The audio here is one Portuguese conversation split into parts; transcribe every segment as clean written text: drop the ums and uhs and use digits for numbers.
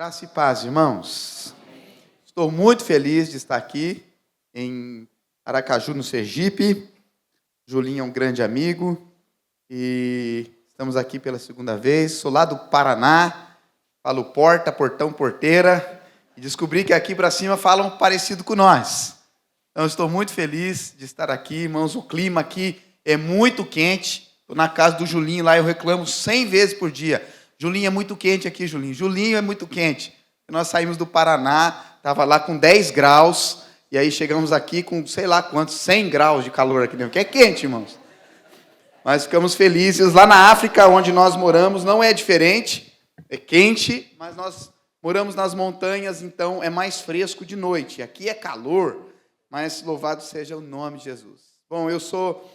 Graça e paz, irmãos. Estou muito feliz de estar aqui em Aracaju, no Sergipe. Julinho é um grande amigo e estamos aqui pela segunda vez. Sou lá do Paraná, falo porta, portão, porteira, e descobri que aqui para cima falam parecido com nós. Então estou muito feliz de estar aqui, irmãos. O clima aqui é muito quente. Estou na casa do Julinho lá, eu reclamo 100 vezes por dia. Julinho, é muito quente aqui, Julinho. Julinho, é muito quente. Nós saímos do Paraná, estava lá com 10 graus, e aí chegamos aqui com, sei lá quantos, 100 graus de calor aqui dentro, que é quente, irmãos. Mas ficamos felizes. Lá na África, onde nós moramos, não é diferente, é quente, mas nós moramos nas montanhas, então é mais fresco de noite. Aqui é calor, mas louvado seja o nome de Jesus. Bom, eu sou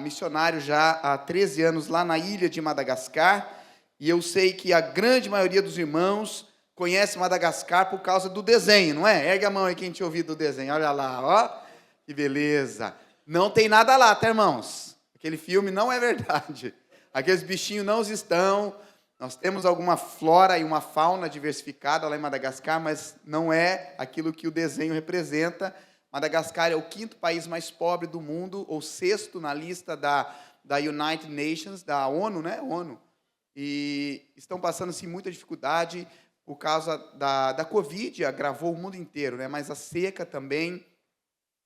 missionário já há 13 anos lá na ilha de Madagascar, e eu sei que a grande maioria dos irmãos conhece Madagascar por causa do desenho, não é? Ergue a mão aí quem tinha ouvido do desenho, olha lá, ó, que beleza. Não tem nada lá, tá, irmãos? Aquele filme não é verdade. Aqueles bichinhos não estão. Nós temos alguma flora e uma fauna diversificada lá em Madagascar, mas não é aquilo que o desenho representa. Madagascar é o 5º país mais pobre do mundo, ou 6º na lista da United Nations, da ONU, né? ONU. E estão passando assim, muita dificuldade por causa da Covid, agravou o mundo inteiro, né? Mas a seca também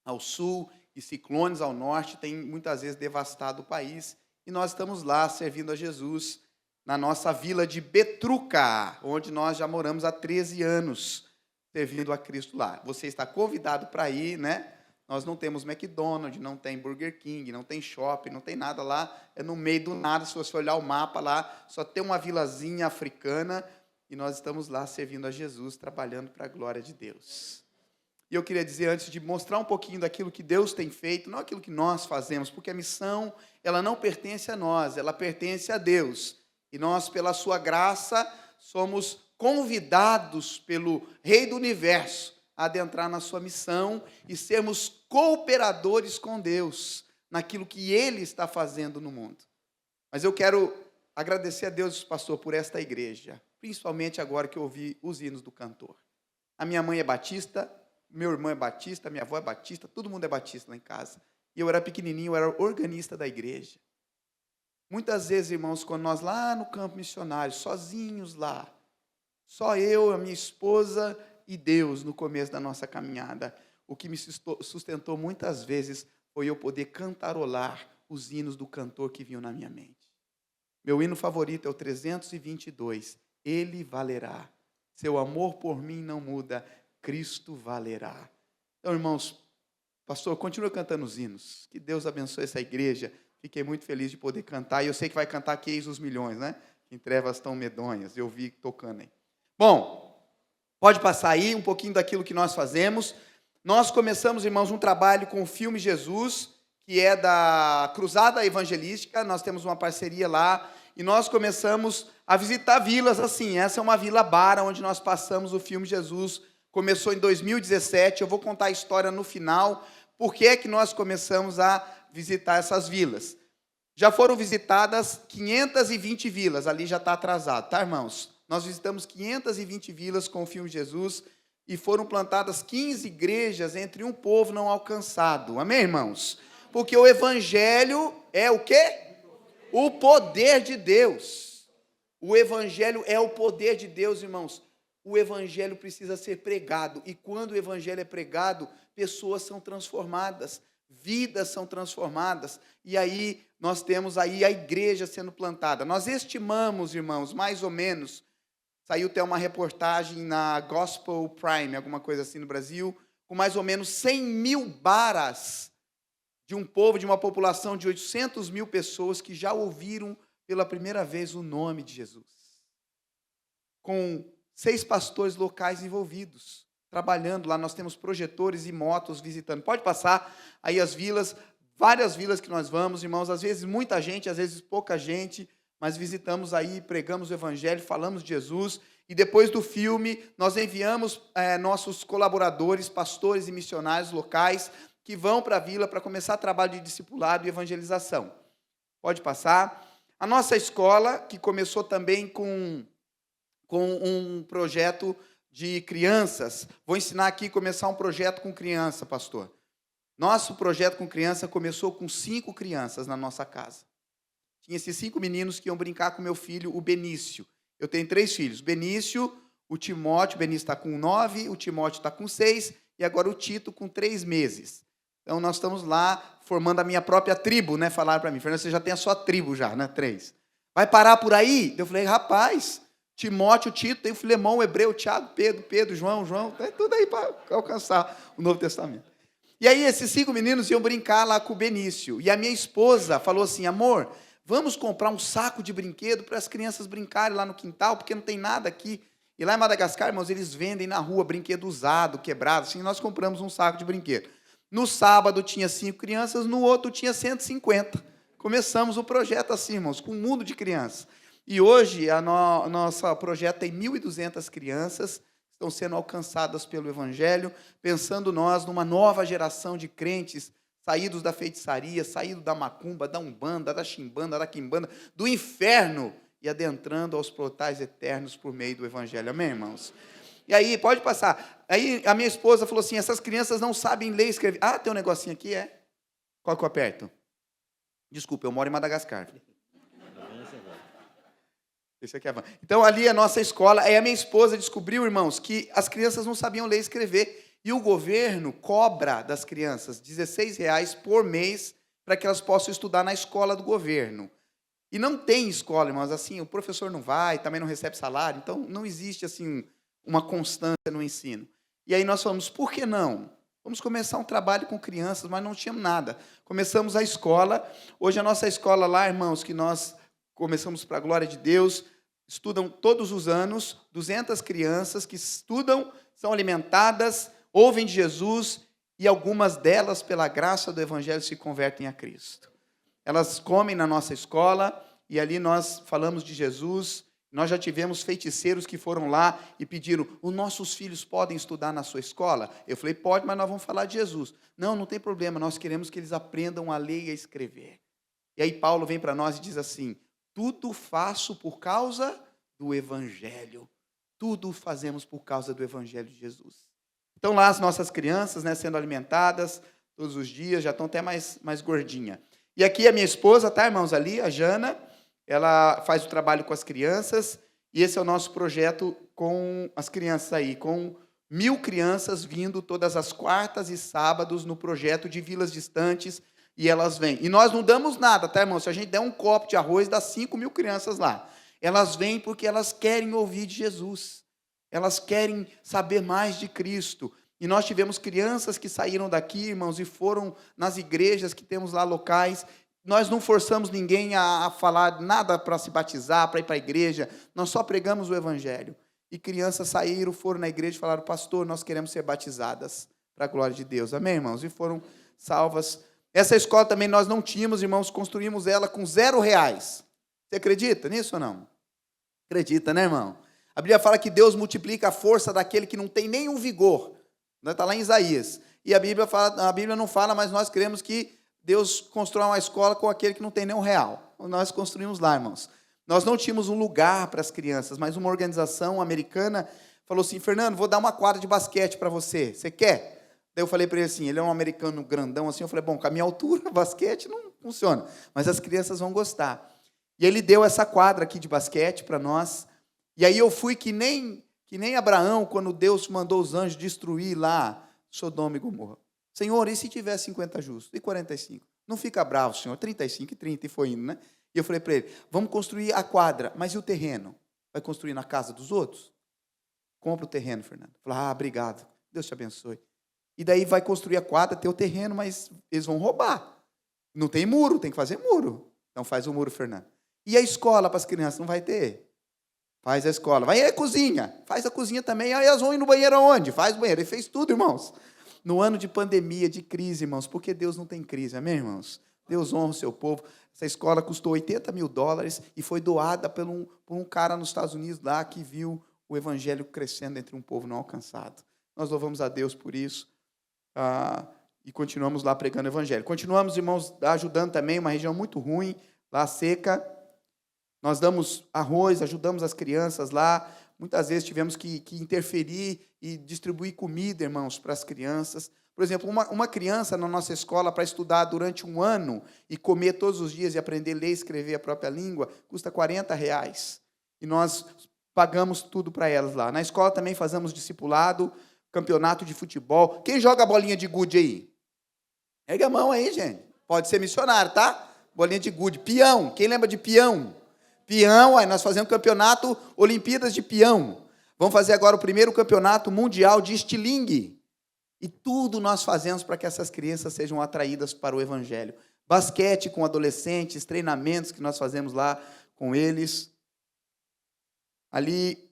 ao sul e ciclones ao norte tem muitas vezes devastado o país. E nós estamos lá servindo a Jesus na nossa vila de Betruca, onde nós já moramos há 13 anos, servindo a Cristo lá. Você está convidado para ir, né? Nós não temos McDonald's, não tem Burger King, não tem shopping, não tem nada lá. É no meio do nada, se você olhar o mapa lá, só tem uma vilazinha africana e nós estamos lá servindo a Jesus, trabalhando para a glória de Deus. E eu queria dizer, antes de mostrar um pouquinho daquilo que Deus tem feito, não aquilo que nós fazemos, porque a missão, ela não pertence a nós, ela pertence a Deus. E nós, pela sua graça, somos convidados pelo Rei do Universo a adentrar na sua missão e sermos cooperadores com Deus naquilo que Ele está fazendo no mundo. Mas eu quero agradecer a Deus, pastor, por esta igreja, principalmente agora que eu ouvi os hinos do cantor. A minha mãe é batista, meu irmão é batista, minha avó é batista, todo mundo é batista lá em casa. E eu era pequenininho, eu era organista da igreja. Muitas vezes, irmãos, quando nós lá no campo missionário, sozinhos lá, só eu, a minha esposa e Deus no começo da nossa caminhada, o que me sustentou muitas vezes foi eu poder cantarolar os hinos do cantor que vinham na minha mente. Meu hino favorito é o 322, Ele valerá. Seu amor por mim não muda, Cristo valerá. Então, irmãos, pastor, continua cantando os hinos. Que Deus abençoe essa igreja. Fiquei muito feliz de poder cantar. E eu sei que vai cantar que eis os milhões, né? Em trevas tão medonhas. Eu vi tocando aí. Bom, pode passar aí um pouquinho daquilo que nós fazemos. Nós começamos, irmãos, um trabalho com o filme Jesus, que é da Cruzada Evangelística. Nós temos uma parceria lá. E nós começamos a visitar vilas assim. Essa é uma vila Bara, onde nós passamos o filme Jesus. Começou em 2017. Eu vou contar a história no final. Por que é que nós começamos a visitar essas vilas? Já foram visitadas 520 vilas. Ali já está atrasado, tá, irmãos? Nós visitamos 520 vilas com o filme Jesus e foram plantadas 15 igrejas entre um povo não alcançado. Amém, irmãos? Porque o evangelho é o quê? O poder de Deus. O evangelho é o poder de Deus, irmãos. O evangelho precisa ser pregado. E quando o evangelho é pregado, pessoas são transformadas, vidas são transformadas. E aí nós temos aí a igreja sendo plantada. Nós estimamos, irmãos, mais ou menos, saiu até uma reportagem na Gospel Prime, alguma coisa assim no Brasil, com mais ou menos 100 mil baras de um povo, de uma população de 800 mil pessoas que já ouviram pela primeira vez o nome de Jesus. Com 6 pastores locais envolvidos, trabalhando lá. Nós temos projetores e motos visitando. Pode passar aí as vilas, várias vilas que nós vamos, irmãos, às vezes muita gente, às vezes pouca gente, mas visitamos aí, pregamos o evangelho, falamos de Jesus, e depois do filme, nós enviamos nossos colaboradores, pastores e missionários locais, que vão para a vila para começar trabalho de discipulado e evangelização. Pode passar. A nossa escola, que começou também com com um projeto de crianças. Vou ensinar aqui a começar um projeto com criança, pastor. Nosso projeto com criança começou com 5 crianças na nossa casa. Tinha esses 5 meninos que iam brincar com meu filho, o Benício. Eu tenho 3 filhos. Benício, o Timóteo, o Benício está com 9, o Timóteo está com 6, e agora o Tito com 3 meses. Então, nós estamos lá formando a minha própria tribo, né? Falaram para mim, Fernando, você já tem a sua tribo já, né? 3. Vai parar por aí? Eu falei, rapaz, Timóteo, Tito, tem o Filemão, o Hebreu, o Tiago, Pedro, João, tem tudo aí para alcançar o Novo Testamento. E aí, esses 5 meninos iam brincar lá com o Benício. E a minha esposa falou assim, amor, vamos comprar um saco de brinquedo para as crianças brincarem lá no quintal, porque não tem nada aqui. E lá em Madagascar, irmãos, eles vendem na rua brinquedo usado, quebrado, assim, nós compramos um saco de brinquedo. No sábado tinha 5 crianças, no outro tinha 150. Começamos o projeto assim, irmãos, com um mundo de crianças. E hoje, nosso projeto tem 1.200 crianças, estão sendo alcançadas pelo Evangelho, pensando nós numa nova geração de crentes, saídos da feitiçaria, saídos da macumba, da umbanda, da chimbanda, da quimbanda, do inferno, e adentrando aos portais eternos por meio do Evangelho. Amém, irmãos? E aí, pode passar. Aí a minha esposa falou assim, essas crianças não sabem ler e escrever. Ah, tem um negocinho aqui, é? Qual que eu aperto? Desculpa, eu moro em Madagascar. Esse aqui é a van. Então, ali a nossa escola, aí a minha esposa descobriu, irmãos, que as crianças não sabiam ler e escrever. E o governo cobra das crianças R$16 por mês para que elas possam estudar na escola do governo. E não tem escola, irmãos, assim, o professor não vai, também não recebe salário, então não existe, assim, uma constância no ensino. E aí nós falamos, por que não? Vamos começar um trabalho com crianças, mas não tínhamos nada. Começamos a escola. Hoje a nossa escola lá, irmãos, que nós começamos para a glória de Deus, estudam todos os anos, 200 crianças que estudam, são alimentadas, ouvem de Jesus, e algumas delas, pela graça do Evangelho, se convertem a Cristo. Elas comem na nossa escola, e ali nós falamos de Jesus. Nós já tivemos feiticeiros que foram lá e pediram, os nossos filhos podem estudar na sua escola? Eu falei, pode, mas nós vamos falar de Jesus. Não, não tem problema, nós queremos que eles aprendam a ler e a escrever. E aí Paulo vem para nós e diz assim, tudo faço por causa do Evangelho. Tudo fazemos por causa do Evangelho de Jesus. Então lá as nossas crianças, né, sendo alimentadas todos os dias, já estão até mais gordinhas. E aqui a minha esposa, tá, irmãos, ali, a Jana, ela faz o trabalho com as crianças, e esse é o nosso projeto com as crianças aí, com 1.000 crianças vindo todas as quartas e sábados no projeto de vilas distantes, e elas vêm. E nós não damos nada, tá, irmão? Se a gente der um copo de arroz, dá 5.000 crianças lá. Elas vêm porque elas querem ouvir de Jesus. Elas querem saber mais de Cristo. E nós tivemos crianças que saíram daqui, irmãos, e foram nas igrejas que temos lá locais. Nós não forçamos ninguém a falar nada para se batizar, para ir para a igreja. Nós só pregamos o Evangelho. E crianças saíram, foram na igreja e falaram, pastor, nós queremos ser batizadas para a glória de Deus. Amém, irmãos? E foram salvas. Essa escola também nós não tínhamos, irmãos, construímos ela com R$0. Você acredita nisso ou não? Acredita, né, irmão? A Bíblia fala que Deus multiplica a força daquele que não tem nenhum vigor. Está lá em Isaías. E a Bíblia não fala, mas nós cremos que Deus constrói uma escola com aquele que não tem nenhum real. Nós construímos lá, irmãos. Nós não tínhamos um lugar para as crianças, mas uma organização americana falou assim, Fernando, vou dar uma quadra de basquete para você. Você quer? Daí eu falei para ele assim, ele é um americano grandão assim, eu falei, bom, com a minha altura, basquete não funciona, mas as crianças vão gostar. E ele deu essa quadra aqui de basquete para nós, e aí eu fui que nem Abraão, quando Deus mandou os anjos destruir lá Sodoma e Gomorra. Senhor, e se tiver 50 justos? E 45? Não fica bravo, Senhor, 35 e 30, e foi indo, né? E eu falei para ele, vamos construir a quadra, mas e o terreno? Vai construir na casa dos outros? Compra o terreno, Fernando. Eu falei, obrigado, Deus te abençoe. E daí vai construir a quadra, ter o terreno, mas eles vão roubar. Não tem muro, tem que fazer muro. Então faz o muro, Fernando. E a escola para as crianças? Não vai ter? Faz a escola. Vai a cozinha. Faz a cozinha também. Aí elas vão ir no banheiro aonde? Faz o banheiro. Ele fez tudo, irmãos. No ano de pandemia, de crise, irmãos, porque Deus não tem crise, amém, irmãos? Deus honra o seu povo. Essa escola custou $80 mil e foi doada por um cara nos Estados Unidos lá que viu o evangelho crescendo entre um povo não alcançado. Nós louvamos a Deus por isso e continuamos lá pregando o evangelho. Continuamos, irmãos, ajudando também uma região muito ruim, lá seca. Nós damos arroz, ajudamos as crianças lá. muitas vezes tivemos que interferir e distribuir comida, irmãos, para as crianças. Por exemplo, uma criança na nossa escola, para estudar durante um ano e comer todos os dias e aprender a ler e escrever a própria língua, custa R$ 40. E nós pagamos tudo para elas lá. Na escola também fazemos discipulado, campeonato de futebol. Quem joga bolinha de gude aí? Ergue a mão aí, gente. Pode ser missionário, tá? Bolinha de gude. Peão. Quem lembra de peão? Peão, aí nós fazemos campeonato, Olimpíadas de peão. Vamos fazer agora o primeiro campeonato mundial de estilingue. E tudo nós fazemos para que essas crianças sejam atraídas para o Evangelho. Basquete com adolescentes, treinamentos que nós fazemos lá com eles. Ali,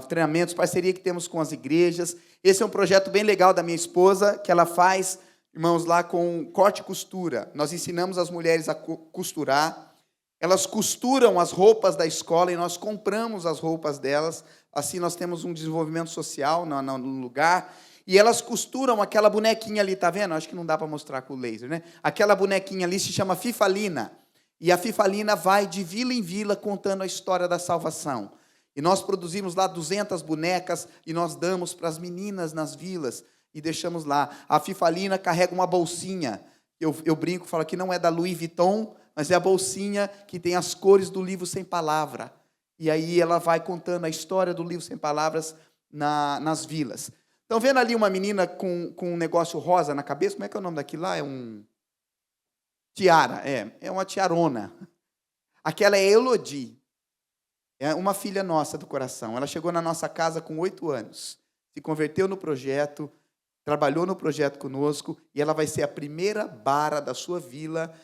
treinamentos, parceria que temos com as igrejas. Esse é um projeto bem legal da minha esposa, que ela faz, irmãos, lá com corte e costura. Nós ensinamos as mulheres a costurar. Elas costuram as roupas da escola e nós compramos as roupas delas. Assim nós temos um desenvolvimento social no lugar. E elas costuram aquela bonequinha ali, tá vendo? Acho que não dá para mostrar com o laser, né? Aquela bonequinha ali se chama Fifalina. E a Fifalina vai de vila em vila contando a história da salvação. E nós produzimos lá 200 bonecas e nós damos para as meninas nas vilas e deixamos lá. A Fifalina carrega uma bolsinha. Eu brinco, falo que não é da Louis Vuitton, mas é a bolsinha que tem as cores do livro Sem Palavra. E aí ela vai contando a história do livro Sem Palavras nas vilas. Estão vendo ali uma menina com um negócio rosa na cabeça? Como é que é o nome daquilo lá? É um... Tiara, é uma tiarona. Aquela é Elodie, é uma filha nossa do coração. Ela chegou na nossa casa com 8 anos, se converteu no projeto, trabalhou no projeto conosco, e ela vai ser a primeira bara da sua vila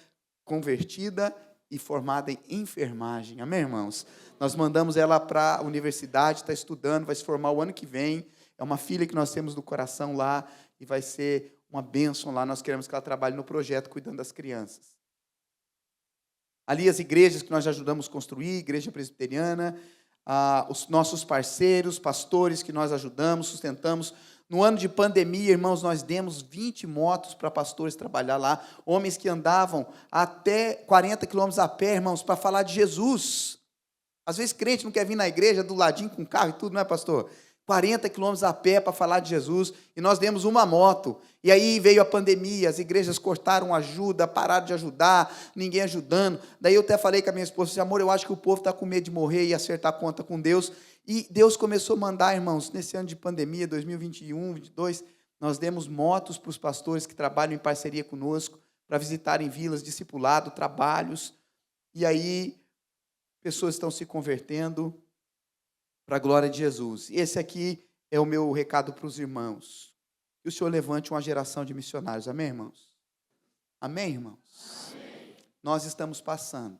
convertida e formada em enfermagem. Amém, irmãos? Nós mandamos ela para a universidade, está estudando, vai se formar o ano que vem. É uma filha que nós temos do coração lá, e vai ser uma bênção lá. Nós queremos que ela trabalhe no projeto, cuidando das crianças. Ali as igrejas que nós já ajudamos a construir, igreja presbiteriana, os nossos parceiros, pastores que nós ajudamos, sustentamos. No ano de pandemia, irmãos, nós demos 20 motos para pastores trabalhar lá, homens que andavam até 40 quilômetros a pé, irmãos, para falar de Jesus. Às vezes crente não quer vir na igreja do ladinho com carro e tudo, não é, pastor? 40 quilômetros a pé para falar de Jesus, e nós demos uma moto. E aí veio a pandemia, as igrejas cortaram ajuda, pararam de ajudar, ninguém ajudando. Daí eu até falei com a minha esposa, disse, amor, eu acho que o povo está com medo de morrer e acertar a conta com Deus. E Deus começou a mandar, irmãos, nesse ano de pandemia, 2021, 2022, nós demos motos para os pastores que trabalham em parceria conosco, para visitarem vilas, discipulado, trabalhos. E aí, pessoas estão se convertendo para a glória de Jesus. Esse aqui é o meu recado para os irmãos. Que o Senhor levante uma geração de missionários. Amém, irmãos? Amém, irmãos? Amém. Nós estamos passando.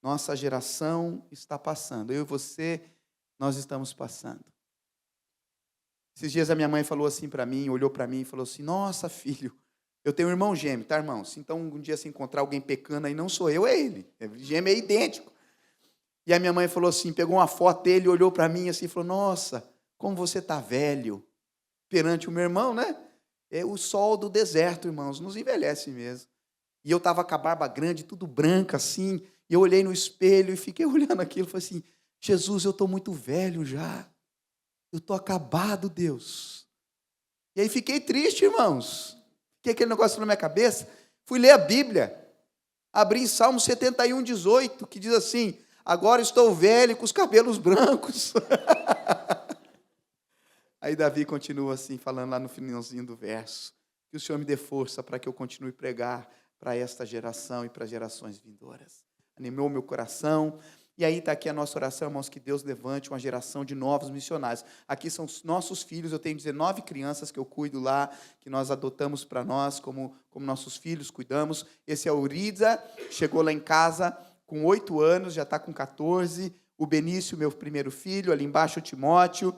Nossa geração está passando. Eu e você, nós estamos passando. Esses dias a minha mãe falou assim para mim, olhou para mim e falou assim, nossa, filho, eu tenho um irmão gêmeo, tá, irmãos? Então, um dia se encontrar alguém pecando aí, não sou eu, é ele. Gêmeo é idêntico. E a minha mãe falou assim, pegou uma foto dele, olhou para mim assim e falou, nossa, como você está velho. Perante o meu irmão, né? É o sol do deserto, irmãos, nos envelhece mesmo. E eu estava com a barba grande, tudo branca assim, e eu olhei no espelho e fiquei olhando aquilo, falei assim, Jesus, eu estou muito velho já. Eu estou acabado, Deus. E aí fiquei triste, irmãos. Fiquei aquele negócio na minha cabeça. Fui ler a Bíblia. Abri em Salmo 71, 18, que diz assim, agora estou velho com os cabelos brancos. Aí Davi continua assim, falando lá no finalzinho do verso, que o Senhor me dê força para que eu continue a pregar para esta geração e para gerações vindouras. Animou meu coração. E aí está aqui a nossa oração, irmãos, que Deus levante uma geração de novos missionários. Aqui são os nossos filhos, eu tenho 19 crianças que eu cuido lá, que nós adotamos para nós, como nossos filhos, cuidamos. Esse é o Uriza, chegou lá em casa com 8 anos, já está com 14. O Benício, meu primeiro filho, ali embaixo o Timóteo.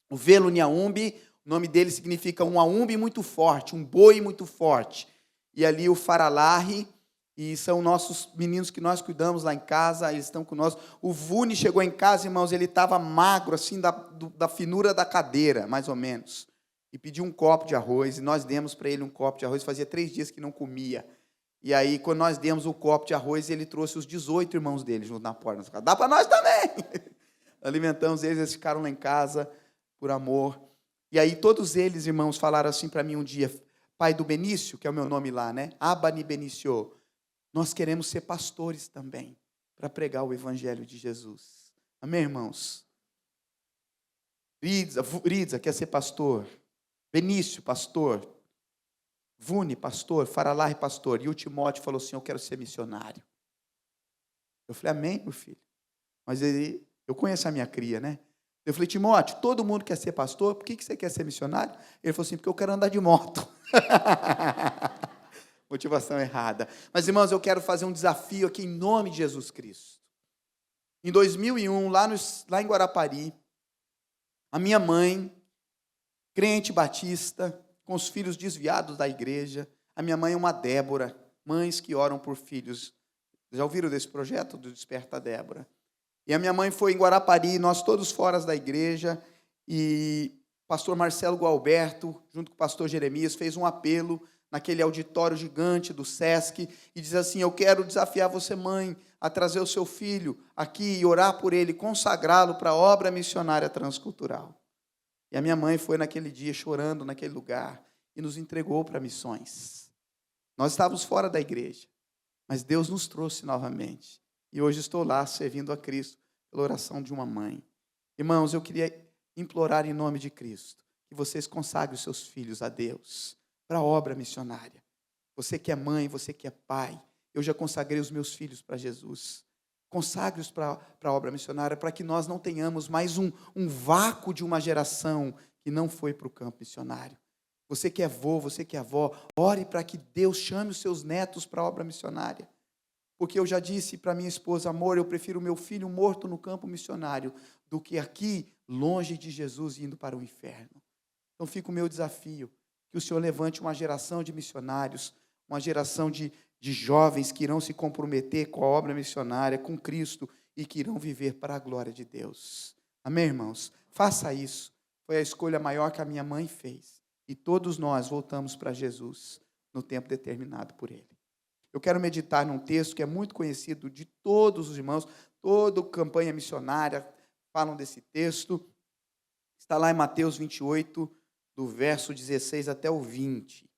O Velo Nhaumbi, o nome dele significa um aumbi muito forte, um boi muito forte. E ali o Faralahi, e são nossos meninos que nós cuidamos lá em casa, eles estão conosco. O Vuni chegou em casa, irmãos, ele estava magro, assim, da finura da cadeira, mais ou menos. E pediu um copo de arroz, e nós demos para ele um copo de arroz, fazia 3 dias que não comia. E aí, quando nós demos o copo de arroz, ele trouxe os 18 irmãos dele junto na porta. Dá para nós também! Alimentamos eles ficaram lá em casa por amor. E aí todos eles, irmãos, falaram assim para mim um dia, pai do Benício, que é o meu nome lá, né? Abani Benício, nós queremos ser pastores também, para pregar o evangelho de Jesus. Amém, irmãos? Ridza quer ser pastor. Benício, pastor. Vune, pastor. Faralahi, pastor. E o Timóteo falou assim, eu quero ser missionário. Eu falei, amém, meu filho. Mas eu conheço a minha cria, né? Eu falei, Timóteo, todo mundo quer ser pastor, por que você quer ser missionário? Ele falou assim, porque eu quero andar de moto. Motivação errada. Mas, irmãos, eu quero fazer um desafio aqui em nome de Jesus Cristo. Em 2001, lá em Guarapari, a minha mãe, crente batista, com os filhos desviados da igreja, a minha mãe é uma Débora, mães que oram por filhos. Já ouviram desse projeto do Desperta Débora? E a minha mãe foi em Guarapari, nós todos fora da igreja, e o pastor Marcelo Gualberto, junto com o pastor Jeremias, fez um apelo naquele auditório gigante do Sesc, e diz assim, eu quero desafiar você, mãe, a trazer o seu filho aqui e orar por ele, consagrá-lo para a obra missionária transcultural. E a minha mãe foi naquele dia chorando naquele lugar e nos entregou para missões. Nós estávamos fora da igreja, mas Deus nos trouxe novamente. E hoje estou lá servindo a Cristo pela oração de uma mãe. Irmãos, eu queria implorar em nome de Cristo que vocês consagrem os seus filhos a Deus para a obra missionária. Você que é mãe, você que é pai, eu já consagrei os meus filhos para Jesus. Consagre-os para a obra missionária, para que nós não tenhamos mais um vácuo de uma geração que não foi para o campo missionário. Você que é avô, você que é avó, ore para que Deus chame os seus netos para a obra missionária. Porque eu já disse para minha esposa, amor, eu prefiro meu filho morto no campo missionário do que aqui, longe de Jesus, indo para o inferno. Então fica o meu desafio, que o Senhor levante uma geração de missionários, uma geração de jovens que irão se comprometer com a obra missionária, com Cristo, e que irão viver para a glória de Deus. Amém, irmãos? Faça isso. Foi a escolha maior que a minha mãe fez. E todos nós voltamos para Jesus no tempo determinado por Ele. Eu quero meditar num texto que é muito conhecido de todos os irmãos, toda campanha missionária falam desse texto. Está lá em Mateus 28, do verso 16 até o 20.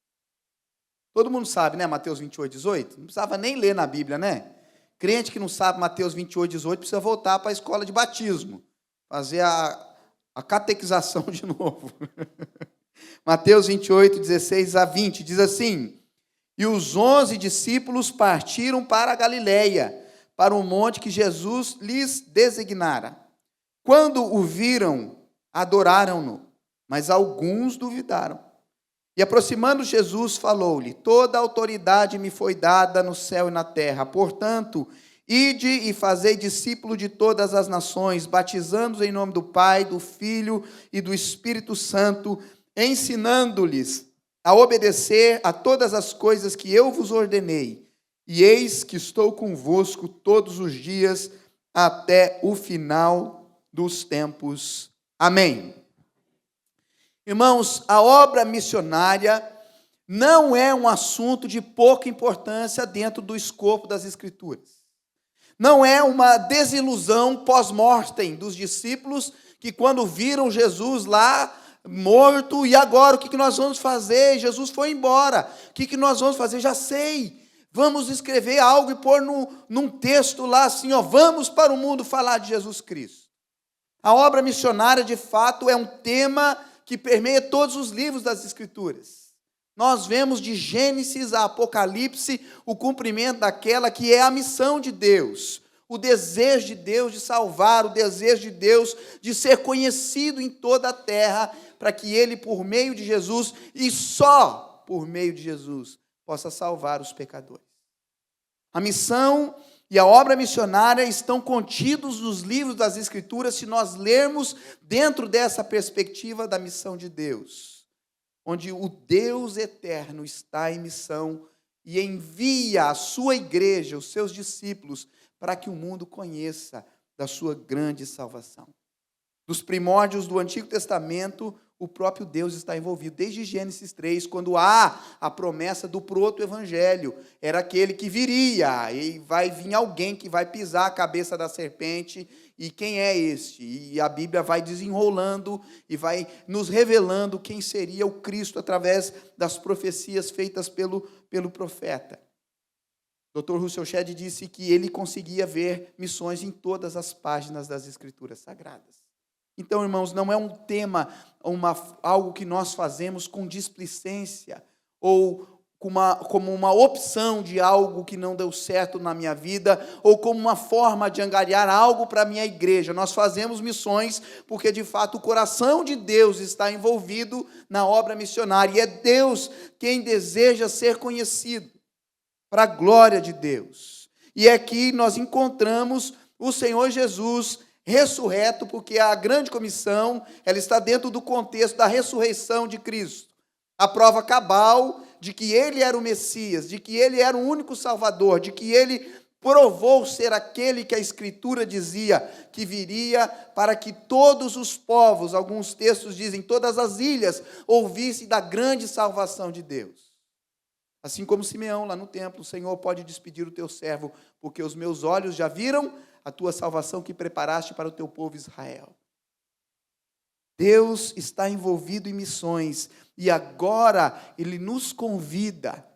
Todo mundo sabe, né, Mateus 28, 18? Não precisava nem ler na Bíblia, né? Crente que não sabe Mateus 28, 18 precisa voltar para a escola de batismo, fazer a catequização de novo. Mateus 28, 16 a 20, diz assim, e os 11 discípulos partiram para a Galileia, para o monte que Jesus lhes designara. Quando o viram, adoraram-no, mas alguns duvidaram. E aproximando Jesus, falou-lhe, toda a autoridade me foi dada no céu e na terra, portanto, ide e fazei discípulo de todas as nações, batizando-os em nome do Pai, do Filho e do Espírito Santo, ensinando-lhes a obedecer a todas as coisas que eu vos ordenei. E eis que estou convosco todos os dias até o final dos tempos. Amém. Irmãos, a obra missionária não é um assunto de pouca importância dentro do escopo das Escrituras. Não é uma desilusão pós-mortem dos discípulos que quando viram Jesus lá morto, e agora o que nós vamos fazer? Jesus foi embora, o que nós vamos fazer? Já sei, vamos escrever algo e pôr num texto lá assim, vamos para o mundo falar de Jesus Cristo. A obra missionária de fato é um tema que permeia todos os livros das Escrituras. Nós vemos de Gênesis a Apocalipse o cumprimento daquela que é a missão de Deus, o desejo de Deus de salvar, o desejo de Deus de ser conhecido em toda a terra, para que Ele, por meio de Jesus, e só por meio de Jesus, possa salvar os pecadores. A missão e a obra missionária estão contidos nos livros das Escrituras, se nós lermos dentro dessa perspectiva da missão de Deus, onde o Deus eterno está em missão e envia a sua igreja, os seus discípulos, para que o mundo conheça da sua grande salvação. Dos primórdios do Antigo Testamento, o próprio Deus está envolvido. Desde Gênesis 3, quando há a promessa do proto-evangelho, era aquele que viria, e vai vir alguém que vai pisar a cabeça da serpente, e quem é este? E a Bíblia vai desenrolando e vai nos revelando quem seria o Cristo através das profecias feitas pelo profeta. Dr. Russell Shedd disse que ele conseguia ver missões em todas as páginas das Escrituras Sagradas. Então, irmãos, não é um tema, algo que nós fazemos com displicência ou como uma opção de algo que não deu certo na minha vida ou como uma forma de angariar algo para a minha igreja. Nós fazemos missões porque, de fato, o coração de Deus está envolvido na obra missionária e é Deus quem deseja ser conhecido para a glória de Deus. E aqui nós encontramos o Senhor Jesus ressurreto, porque a grande comissão, ela está dentro do contexto da ressurreição de Cristo. A prova cabal de que ele era o Messias, de que ele era o único Salvador, de que ele provou ser aquele que a Escritura dizia que viria para que todos os povos, alguns textos dizem, todas as ilhas, ouvissem da grande salvação de Deus. Assim como Simeão lá no templo, o Senhor pode despedir o teu servo, porque os meus olhos já viram a tua salvação que preparaste para o teu povo Israel. Deus está envolvido em missões e agora Ele nos convida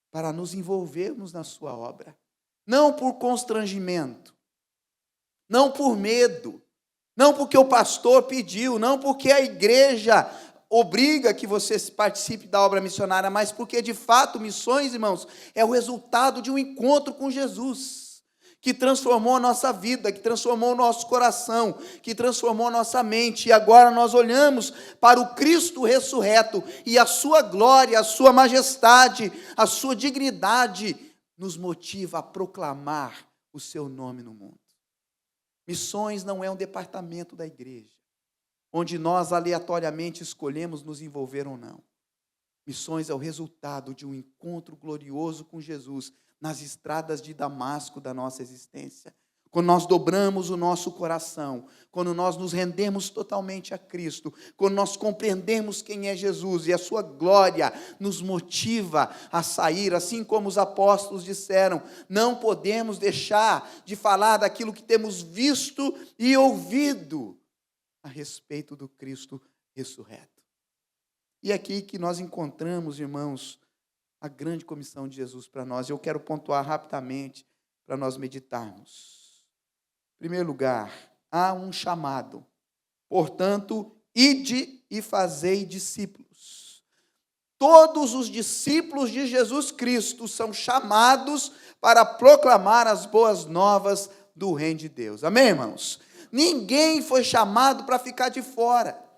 para nos envolvermos na sua obra. Não por constrangimento, não por medo, não porque o pastor pediu, não porque a igreja obriga que você participe da obra missionária, mas porque de fato missões, irmãos, é o resultado de um encontro com Jesus, que transformou a nossa vida, que transformou o nosso coração, que transformou a nossa mente, e agora nós olhamos para o Cristo ressurreto, e a sua glória, a sua majestade, a sua dignidade, nos motiva a proclamar o seu nome no mundo. Missões não é um departamento da igreja, onde nós aleatoriamente escolhemos nos envolver ou não. Missões é o resultado de um encontro glorioso com Jesus, nas estradas de Damasco da nossa existência. Quando nós dobramos o nosso coração, quando nós nos rendemos totalmente a Cristo, quando nós compreendemos quem é Jesus e a sua glória nos motiva a sair, assim como os apóstolos disseram, não podemos deixar de falar daquilo que temos visto e ouvido a respeito do Cristo ressurreto. E aqui que nós encontramos, irmãos, a grande comissão de Jesus para nós. Eu quero pontuar rapidamente para nós meditarmos. Em primeiro lugar, há um chamado. Portanto, ide e fazei discípulos. Todos os discípulos de Jesus Cristo são chamados para proclamar as boas novas do reino de Deus. Amém, irmãos? Ninguém foi chamado para ficar de fora.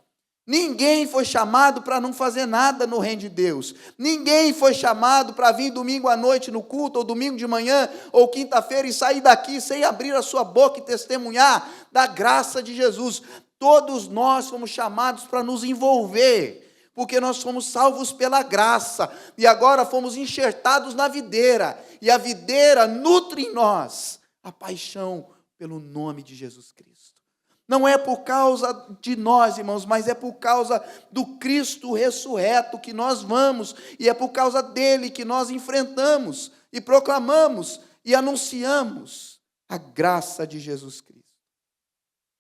Ninguém foi chamado para não fazer nada no reino de Deus. Ninguém foi chamado para vir domingo à noite no culto, ou domingo de manhã, ou quinta-feira, e sair daqui sem abrir a sua boca e testemunhar da graça de Jesus. Todos nós fomos chamados para nos envolver, porque nós fomos salvos pela graça, e agora fomos enxertados na videira, e a videira nutre em nós a paixão pelo nome de Jesus Cristo. Não é por causa de nós, irmãos, mas é por causa do Cristo ressurreto que nós vamos, e é por causa dele que nós enfrentamos, e proclamamos, e anunciamos a graça de Jesus Cristo.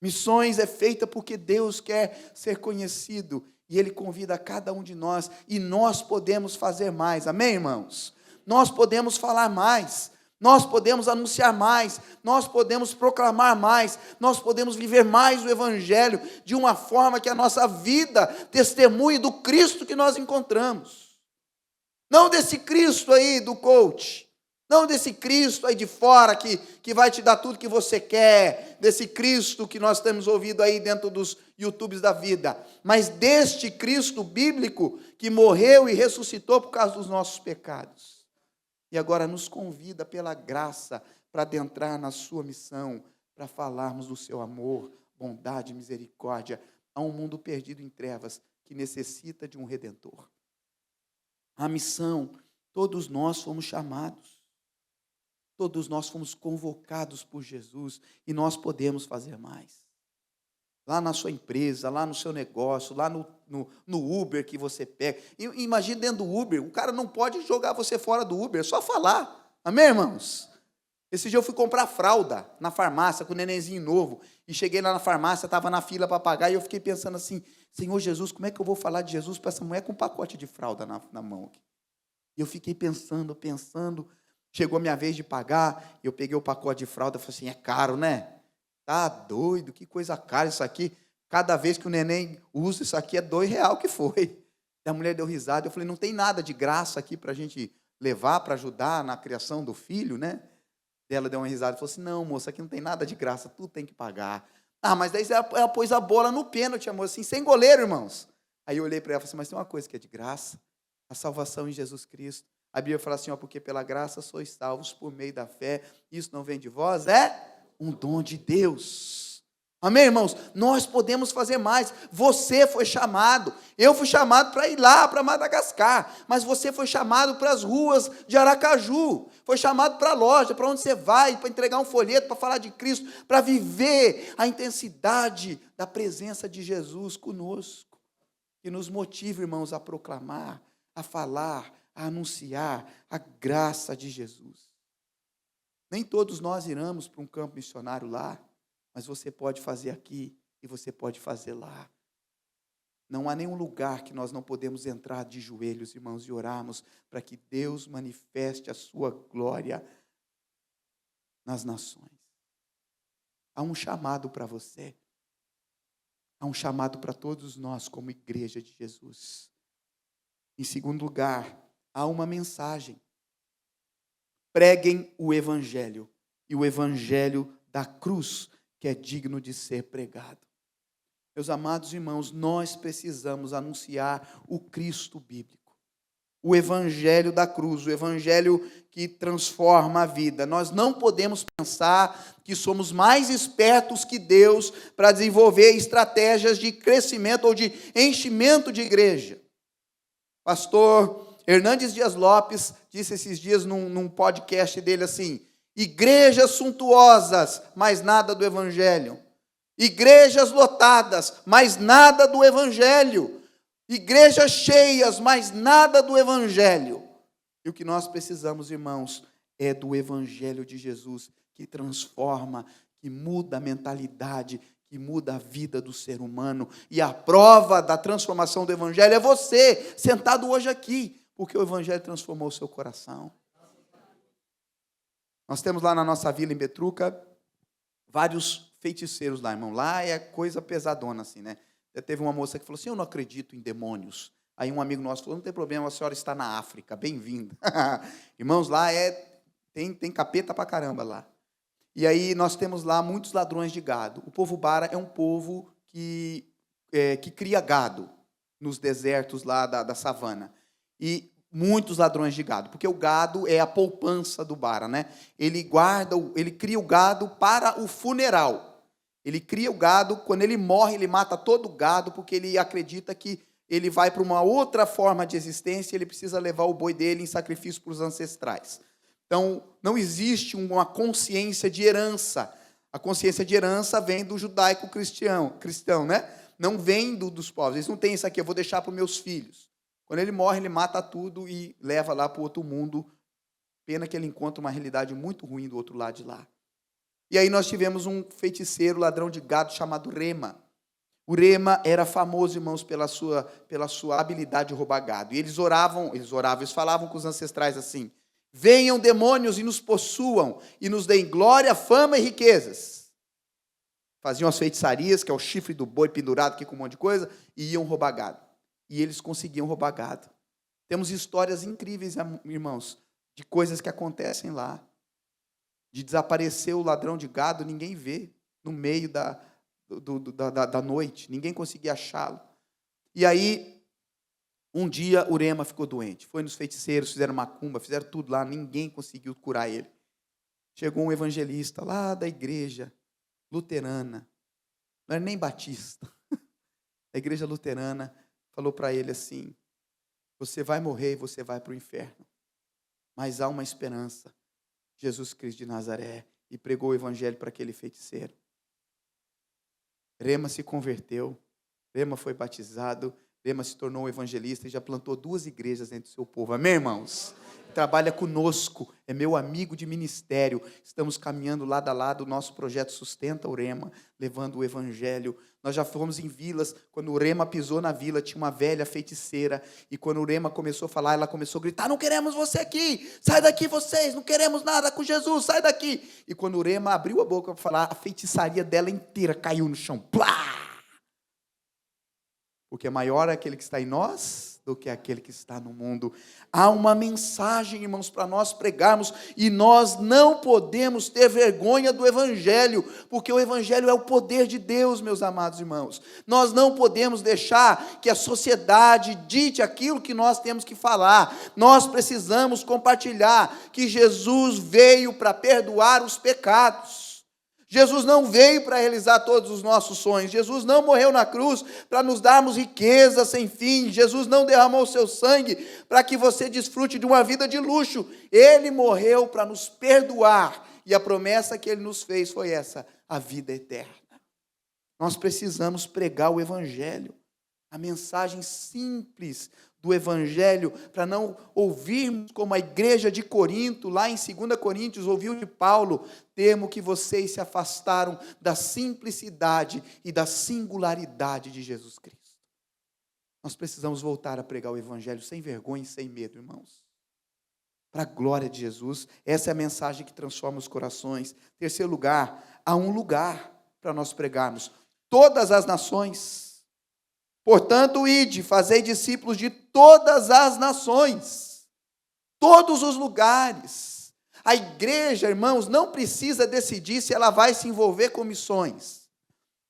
Missões é feita porque Deus quer ser conhecido, e Ele convida a cada um de nós, e nós podemos fazer mais, amém, irmãos? Nós podemos falar mais, nós podemos anunciar mais, nós podemos proclamar mais, nós podemos viver mais o Evangelho de uma forma que a nossa vida testemunhe do Cristo que nós encontramos. Não desse Cristo aí do coach, não desse Cristo aí de fora que vai te dar tudo que você quer, desse Cristo que nós temos ouvido aí dentro dos YouTubes da vida, mas deste Cristo bíblico que morreu e ressuscitou por causa dos nossos pecados. E agora nos convida pela graça para adentrar na sua missão, para falarmos do seu amor, bondade e misericórdia a um mundo perdido em trevas que necessita de um Redentor. A missão, todos nós fomos chamados, todos nós fomos convocados por Jesus e nós podemos fazer mais. lá na sua empresa, lá no seu negócio, lá no Uber que você pega. Imagine dentro do Uber, o cara não pode jogar você fora do Uber, é só falar. Amém, irmãos? Esse dia eu fui comprar fralda na farmácia com o nenenzinho novo, e cheguei lá na farmácia, estava na fila para pagar, e eu fiquei pensando assim, Senhor Jesus, como é que eu vou falar de Jesus para essa mulher com um pacote de fralda na mão aqui? E eu fiquei pensando, chegou a minha vez de pagar, eu peguei o pacote de fralda e falei assim, é caro, né? Tá doido, que coisa cara isso aqui. Cada vez que o neném usa isso aqui é R$2 que foi. E a mulher deu risada, eu falei, não tem nada de graça aqui para a gente levar, para ajudar na criação do filho, né? Ela deu uma risada e falou assim, não, moça, aqui não tem nada de graça, tudo tem que pagar. Ah, mas daí ela pôs a bola no pênalti, amor, assim, sem goleiro, irmãos. Aí eu olhei para ela e falei assim, mas tem uma coisa que é de graça, a salvação em Jesus Cristo. A Bíblia fala assim, ó, porque pela graça sois salvos por meio da fé, isso não vem de vós, é um dom de Deus. Amém, irmãos? Nós podemos fazer mais. Você foi chamado, eu fui chamado para ir lá para Madagascar, mas você foi chamado para as ruas de Aracaju, foi chamado para a loja, para onde você vai, para entregar um folheto, para falar de Cristo, para viver a intensidade da presença de Jesus conosco, que nos motiva, irmãos, a proclamar, a falar, a anunciar a graça de Jesus. Nem todos nós iremos para um campo missionário lá, mas você pode fazer aqui e você pode fazer lá. Não há nenhum lugar que nós não podemos entrar de joelhos, irmãos, e orarmos para que Deus manifeste a sua glória nas nações. Há um chamado para você. Há um chamado para todos nós como igreja de Jesus. Em segundo lugar, há uma mensagem. Preguem o evangelho, e o evangelho da cruz, que é digno de ser pregado. Meus amados irmãos, nós precisamos anunciar o Cristo bíblico, o evangelho da cruz, o evangelho que transforma a vida. Nós não podemos pensar que somos mais espertos que Deus para desenvolver estratégias de crescimento ou de enchimento de igreja. Pastor Hernandes Dias Lopes disse esses dias num podcast dele assim, igrejas suntuosas, mas nada do evangelho. Igrejas lotadas, mas nada do evangelho. Igrejas cheias, mas nada do evangelho. E o que nós precisamos, irmãos, é do evangelho de Jesus, que transforma, que muda a mentalidade, que muda a vida do ser humano. E a prova da transformação do evangelho é você, sentado hoje aqui, porque o evangelho transformou o seu coração. Nós temos lá na nossa vila em Betruca vários feiticeiros lá, irmão. Lá é coisa pesadona, assim, né? Já teve uma moça que falou assim, eu não acredito em demônios. Aí um amigo nosso falou, não tem problema, a senhora está na África, bem-vinda. Irmãos, lá tem capeta pra caramba lá. E aí nós temos lá muitos ladrões de gado. O povo Bara é um povo que cria gado nos desertos lá da savana. E muitos ladrões de gado, porque o gado é a poupança do Bara, né? Ele cria o gado para o funeral. Ele cria o gado, quando ele morre, ele mata todo o gado, porque ele acredita que ele vai para uma outra forma de existência, ele precisa levar o boi dele em sacrifício para os ancestrais. Então, não existe uma consciência de herança. A consciência de herança vem do judaico-cristão, né? Não vem dos povos. Eles não têm isso aqui, eu vou deixar para os meus filhos. Quando ele morre, ele mata tudo e leva lá para o outro mundo. Pena que ele encontra uma realidade muito ruim do outro lado de lá. E aí nós tivemos um feiticeiro, ladrão de gado, chamado Rema. O Rema era famoso, irmãos, pela sua habilidade de roubar gado. E eles falavam com os ancestrais assim, venham demônios e nos possuam, e nos deem glória, fama e riquezas. Faziam as feitiçarias, que é o chifre do boi pendurado aqui com um monte de coisa, e iam roubar gado. E eles conseguiam roubar gado. Temos histórias incríveis, irmãos, de coisas que acontecem lá. De desaparecer o ladrão de gado, ninguém vê no meio da noite, ninguém conseguia achá-lo. E aí, um dia, o Rema ficou doente. Foi nos feiticeiros, fizeram macumba, fizeram tudo lá, ninguém conseguiu curar ele. Chegou um evangelista lá da igreja luterana, não era nem batista, a igreja luterana falou para ele assim, você vai morrer e você vai para o inferno, mas há uma esperança, Jesus Cristo de Nazaré, e pregou o evangelho para aquele feiticeiro. Rema se converteu, Rema foi batizado, Rema se tornou um evangelista e já plantou 2 igrejas entre o seu povo. Amém, irmãos? Trabalha conosco, é meu amigo de ministério. Estamos caminhando lado a lado. O nosso projeto sustenta o Rema, levando o evangelho. Nós já fomos em vilas. Quando o Rema pisou na vila, tinha uma velha feiticeira. E quando o Rema começou a falar, ela começou a gritar: não queremos você aqui, sai daqui vocês, não queremos nada com Jesus, sai daqui. E quando o Rema abriu a boca para falar, a feitiçaria dela inteira caiu no chão. Plá! Porque maior é aquele que está em nós do que aquele que está no mundo. Há uma mensagem, irmãos, para nós pregarmos, e nós não podemos ter vergonha do Evangelho, porque o Evangelho é o poder de Deus, meus amados irmãos. Nós não podemos deixar que a sociedade dite aquilo que nós temos que falar. Nós precisamos compartilhar que Jesus veio para perdoar os pecados. Jesus não veio para realizar todos os nossos sonhos. Jesus não morreu na cruz para nos darmos riqueza sem fim. Jesus não derramou o seu sangue para que você desfrute de uma vida de luxo. Ele morreu para nos perdoar. E a promessa que ele nos fez foi essa: a vida eterna. Nós precisamos pregar o Evangelho. A mensagem simples do Evangelho, para não ouvirmos como a igreja de Corinto, lá em 2 Coríntios, ouviu de Paulo: temo que vocês se afastaram da simplicidade e da singularidade de Jesus Cristo. Nós precisamos voltar a pregar o Evangelho sem vergonha e sem medo, irmãos. Para a glória de Jesus, essa é a mensagem que transforma os corações. Terceiro lugar, há um lugar para nós pregarmos: todas as nações. Portanto, ide, fazei discípulos de todas as nações, todos os lugares. A igreja, irmãos, não precisa decidir se ela vai se envolver com missões.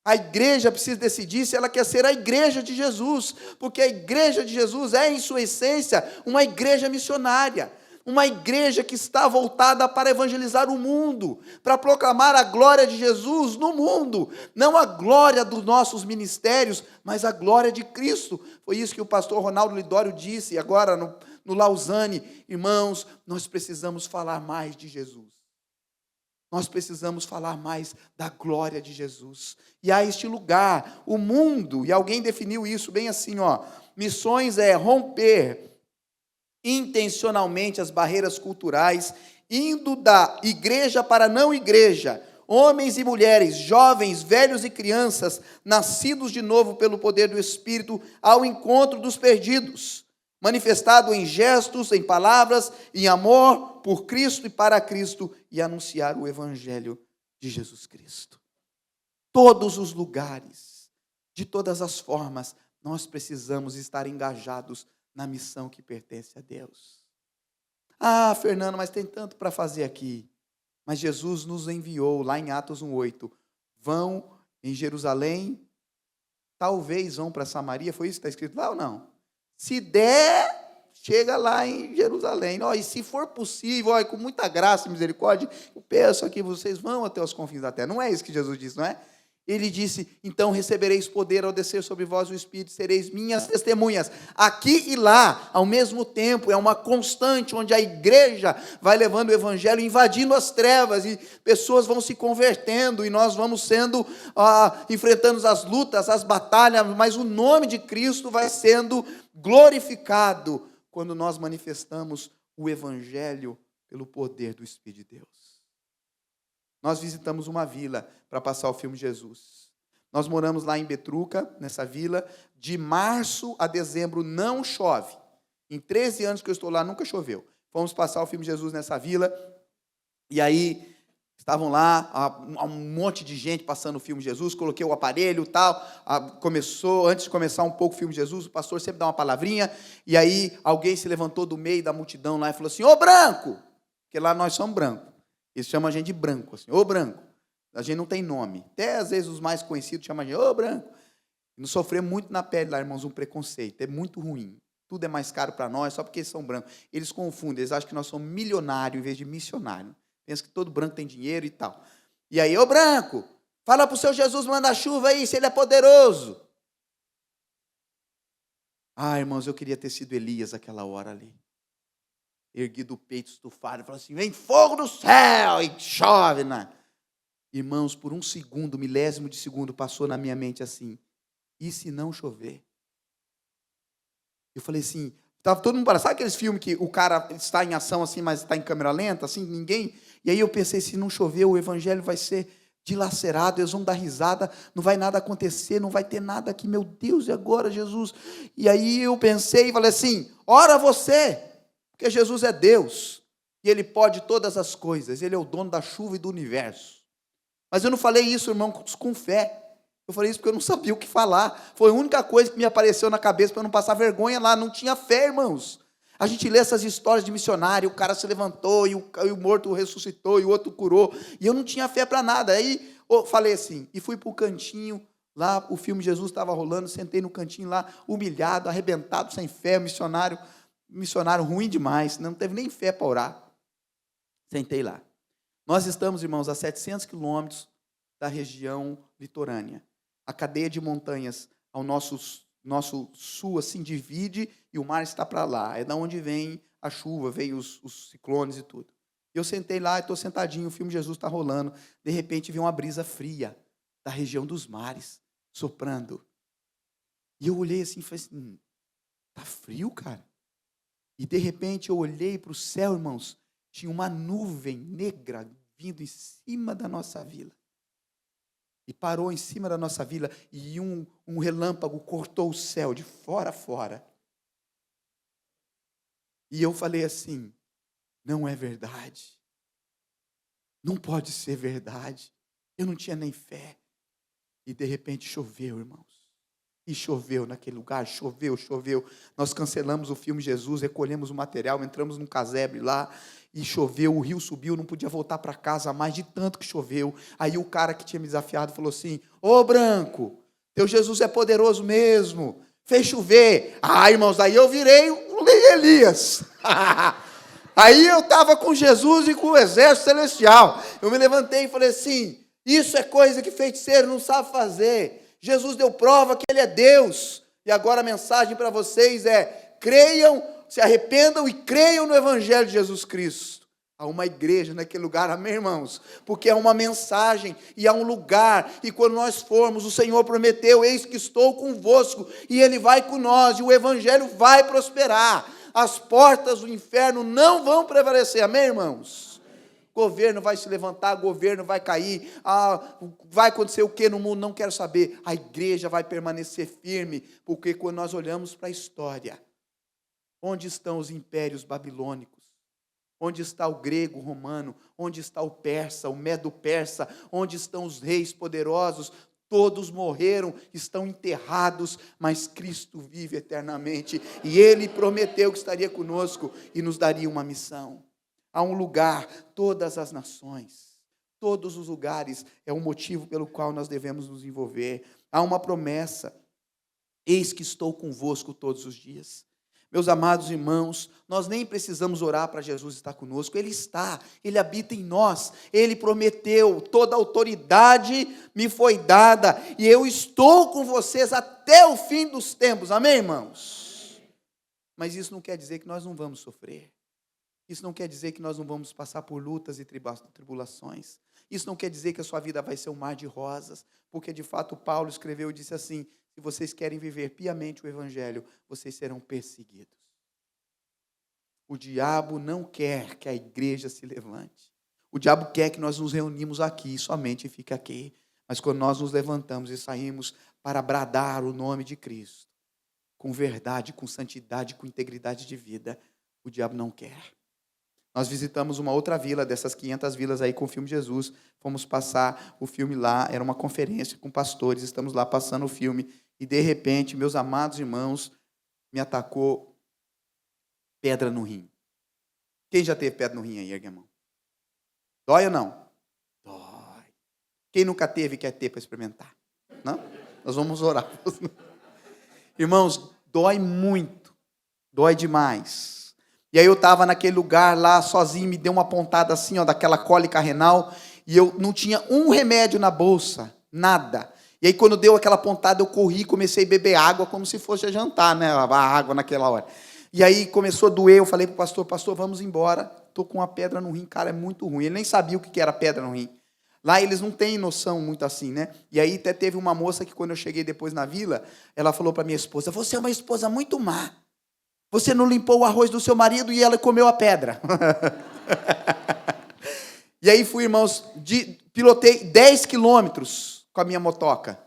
A igreja precisa decidir se ela quer ser a igreja de Jesus, porque a igreja de Jesus é, em sua essência, uma igreja missionária. Uma igreja que está voltada para evangelizar o mundo, para proclamar a glória de Jesus no mundo, não a glória dos nossos ministérios, mas a glória de Cristo. Foi isso que o pastor Ronaldo Lidório disse agora no Lausanne. Irmãos, nós precisamos falar mais de Jesus. Nós precisamos falar mais da glória de Jesus. E há este lugar, o mundo, e alguém definiu isso bem assim, missões é romper intencionalmente as barreiras culturais, indo da igreja para a não igreja, homens e mulheres, jovens, velhos e crianças, nascidos de novo pelo poder do Espírito, ao encontro dos perdidos, manifestado em gestos, em palavras, em amor por Cristo e para Cristo, e anunciar o Evangelho de Jesus Cristo. Todos os lugares, de todas as formas, nós precisamos estar engajados na missão que pertence a Deus. Ah, Fernando, mas tem tanto para fazer aqui. Mas Jesus nos enviou, lá em Atos 1:8, vão em Jerusalém, talvez vão para Samaria, foi isso que está escrito lá ou não? Se der, chega lá em Jerusalém. E se for possível, com muita graça e misericórdia, eu peço aqui, vocês vão até os confins da terra. Não é isso que Jesus disse, não é? Ele disse: então recebereis poder ao descer sobre vós o Espírito, sereis minhas testemunhas, aqui e lá, ao mesmo tempo. É uma constante, onde a igreja vai levando o Evangelho, invadindo as trevas, e pessoas vão se convertendo, e nós vamos enfrentando as lutas, as batalhas, mas o nome de Cristo vai sendo glorificado, quando nós manifestamos o Evangelho pelo poder do Espírito de Deus. Nós visitamos uma vila para passar o filme Jesus. Nós moramos lá em Betruca, nessa vila. De março a dezembro não chove. Em 13 anos que eu estou lá, nunca choveu. Fomos passar o filme Jesus nessa vila. E aí, estavam lá, um monte de gente passando o filme Jesus. Coloquei o aparelho e tal. Antes de começar um pouco o filme Jesus, o pastor sempre dá uma palavrinha. E aí, alguém se levantou do meio da multidão lá e falou assim: ô branco! Porque lá nós somos brancos. Eles chamam a gente de branco, assim, ô branco. A gente não tem nome. Até às vezes os mais conhecidos chamam a gente, ô branco. E nos sofremos muito na pele lá, irmãos, um preconceito. É muito ruim. Tudo é mais caro para nós, só porque eles são brancos. Eles confundem, eles acham que nós somos milionários em vez de missionário. Pensam que todo branco tem dinheiro e tal. E aí, ô branco, fala para o seu Jesus mandar chuva aí, se ele é poderoso. Ah, irmãos, eu queria ter sido Elias aquela hora ali. Erguido o peito, estufado, e falou assim: vem fogo do céu, e chove, né? Irmãos, por um segundo, milésimo de segundo, passou na minha mente assim: e se não chover? Eu falei assim, estava todo mundo parado. Sabe aqueles filmes que o cara está em ação assim, mas está em câmera lenta, assim, ninguém... E aí eu pensei, se não chover, o evangelho vai ser dilacerado, eles vão dar risada, não vai nada acontecer, não vai ter nada aqui, meu Deus, e agora, Jesus? E aí eu pensei e falei assim, ora você, porque Jesus é Deus, e Ele pode todas as coisas, Ele é o dono da chuva e do universo. Mas eu não falei isso, irmão, com fé. Eu falei isso porque eu não sabia o que falar. Foi a única coisa que me apareceu na cabeça para eu não passar vergonha lá. Não tinha fé, irmãos. A gente lê essas histórias de missionário, o cara se levantou, e o morto ressuscitou, e o outro curou. E eu não tinha fé para nada. Aí eu falei assim, e fui para o cantinho, lá o filme Jesus estava rolando, sentei no cantinho lá, humilhado, arrebentado, sem fé, missionário ruim demais, não teve nem fé para orar. Sentei lá. Nós estamos, irmãos, a 700 quilômetros da região litorânea. A cadeia de montanhas ao nosso sul assim divide e o mar está para lá. É da onde vem a chuva, vem os ciclones e tudo. Eu sentei lá, estou sentadinho, o filme Jesus está rolando. De repente vem uma brisa fria da região dos mares, soprando. E eu olhei assim e falei assim, tá frio, cara? E de repente eu olhei para o céu, irmãos, tinha uma nuvem negra vindo em cima da nossa vila. E parou em cima da nossa vila, e um relâmpago cortou o céu de fora a fora. E eu falei assim, não é verdade. Não pode ser verdade. Eu não tinha nem fé. E de repente choveu, irmãos. E choveu naquele lugar, choveu. Nós cancelamos o filme Jesus, recolhemos o material, entramos num casebre lá, e choveu, o rio subiu, não podia voltar para casa mais de tanto que choveu. Aí o cara que tinha me desafiado falou assim, ô Branco, teu Jesus é poderoso mesmo, fez chover. Irmãos, aí eu virei um Elias. Aí eu estava com Jesus e com o exército celestial. Eu me levantei e falei assim, isso é coisa que feiticeiro não sabe fazer. Jesus deu prova que Ele é Deus. E agora a mensagem para vocês é, creiam, se arrependam e creiam no Evangelho de Jesus Cristo. Há uma igreja naquele lugar, amém, irmãos? Porque é uma mensagem e há um lugar. E quando nós formos, o Senhor prometeu, eis que estou convosco. E Ele vai com nós e o Evangelho vai prosperar. As portas do inferno não vão prevalecer, amém, irmãos? Governo vai se levantar, governo vai cair, vai acontecer o que no mundo, não quero saber. A igreja vai permanecer firme, porque quando nós olhamos para a história, onde estão os impérios babilônicos? Onde está o grego, o romano? Onde está o persa, o medo-persa? Onde estão os reis poderosos? Todos morreram, estão enterrados, mas Cristo vive eternamente, e Ele prometeu que estaria conosco e nos daria uma missão. Há um lugar, todas as nações, todos os lugares, é um motivo pelo qual nós devemos nos envolver. Há uma promessa, eis que estou convosco todos os dias. Meus amados irmãos, nós nem precisamos orar para Jesus estar conosco, Ele está, Ele habita em nós, Ele prometeu, toda autoridade me foi dada, e eu estou com vocês até o fim dos tempos, amém, irmãos? Mas isso não quer dizer que nós não vamos sofrer. Isso não quer dizer que nós não vamos passar por lutas e tribulações. Isso não quer dizer que a sua vida vai ser um mar de rosas, porque de fato Paulo escreveu e disse assim, se vocês querem viver piamente o Evangelho, vocês serão perseguidos. O diabo não quer que a igreja se levante. O diabo quer que nós nos reunimos aqui, somente fique aqui. Mas quando nós nos levantamos e saímos para bradar o nome de Cristo, com verdade, com santidade, com integridade de vida, o diabo não quer. Nós visitamos uma outra vila, dessas 500 vilas aí com o filme Jesus, fomos passar o filme lá, era uma conferência com pastores, estamos lá passando o filme, e de repente, meus amados irmãos, me atacou pedra no rim. Quem já teve pedra no rim aí, ergue a mão? Dói ou não? Dói. Quem nunca teve e quer ter para experimentar? Não? Nós vamos orar. Irmãos, dói muito, dói demais. E aí eu estava naquele lugar lá, sozinho, me deu uma pontada assim, ó, daquela cólica renal, e eu não tinha um remédio na bolsa, nada. E aí quando deu aquela pontada, eu corri e comecei a beber água, como se fosse jantar, né, a água naquela hora. E aí começou a doer, eu falei para o pastor, vamos embora, estou com uma pedra no rim, cara, é muito ruim. Ele nem sabia o que era pedra no rim. Lá eles não têm noção muito assim, né? E aí até teve uma moça que quando eu cheguei depois na vila, ela falou para minha esposa: você é uma esposa muito má. Você não limpou o arroz do seu marido e ela comeu a pedra. E aí fui, irmãos, pilotei 10 quilômetros com a minha motoca.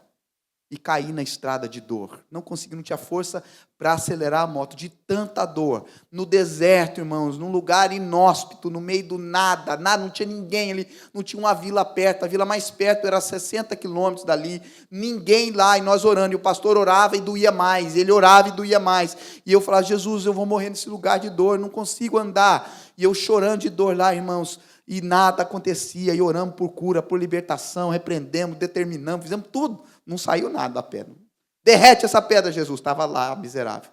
E caí na estrada de dor. Não consegui, não tinha força para acelerar a moto, de tanta dor. No deserto, irmãos, num lugar inóspito, no meio do nada, não tinha ninguém ali, não tinha uma vila perto, a vila mais perto era 60 quilômetros dali, ninguém lá, e nós orando, e o pastor orava e doía mais, ele orava e doía mais, e eu falava: Jesus, eu vou morrer nesse lugar de dor, não consigo andar, e eu chorando de dor lá, irmãos, e nada acontecia, e oramos por cura, por libertação, repreendemos, determinamos, fizemos tudo, não saiu nada da pedra. Derrete essa pedra, Jesus. Estava lá, miserável.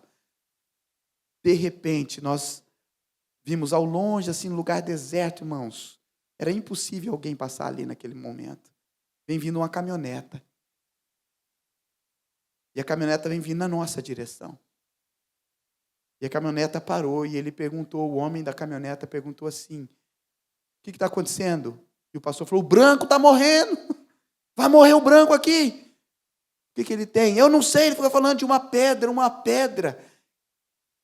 De repente, nós vimos ao longe, assim, no lugar deserto, irmãos. Era impossível alguém passar ali naquele momento. Vem vindo uma caminhoneta. E a caminhoneta vem vindo na nossa direção. E a caminhoneta parou e ele perguntou, o homem da caminhoneta perguntou assim: o que está acontecendo? E o pastor falou: o branco está morrendo. Vai morrer o branco aqui. O que ele tem? Eu não sei, ele foi falando de uma pedra, uma pedra.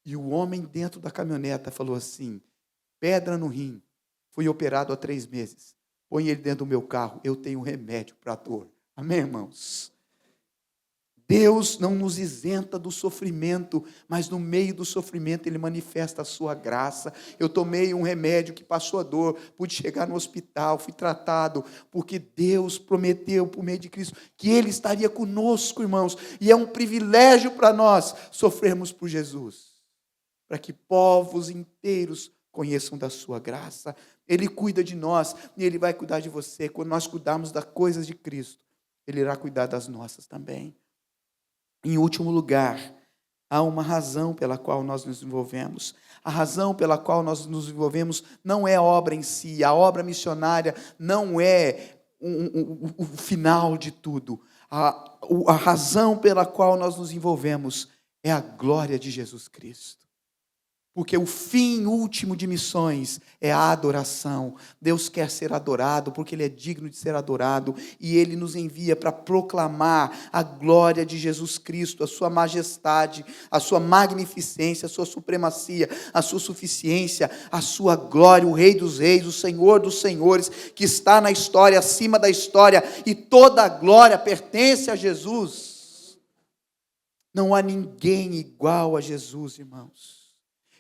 E o homem dentro da caminhoneta falou assim: pedra no rim, fui operado há 3 meses, põe ele dentro do meu carro, eu tenho remédio para a dor. Amém, irmãos? Deus não nos isenta do sofrimento, mas no meio do sofrimento Ele manifesta a sua graça. Eu tomei um remédio que passou a dor, pude chegar no hospital, fui tratado, porque Deus prometeu por meio de Cristo que Ele estaria conosco, irmãos, e é um privilégio para nós sofrermos por Jesus, para que povos inteiros conheçam da sua graça. Ele cuida de nós e Ele vai cuidar de você. Quando nós cuidarmos das coisas de Cristo, Ele irá cuidar das nossas também. Em último lugar, há uma razão pela qual nós nos envolvemos. A razão pela qual nós nos envolvemos não é a obra em si, a obra missionária não é o final de tudo. A razão pela qual nós nos envolvemos é a glória de Jesus Cristo. Porque o fim último de missões é a adoração. Deus quer ser adorado porque Ele é digno de ser adorado. E Ele nos envia para proclamar a glória de Jesus Cristo, a sua majestade, a sua magnificência, a sua supremacia, a sua suficiência, a sua glória, o Rei dos Reis, o Senhor dos Senhores, que está na história, acima da história, e toda a glória pertence a Jesus. Não há ninguém igual a Jesus, irmãos.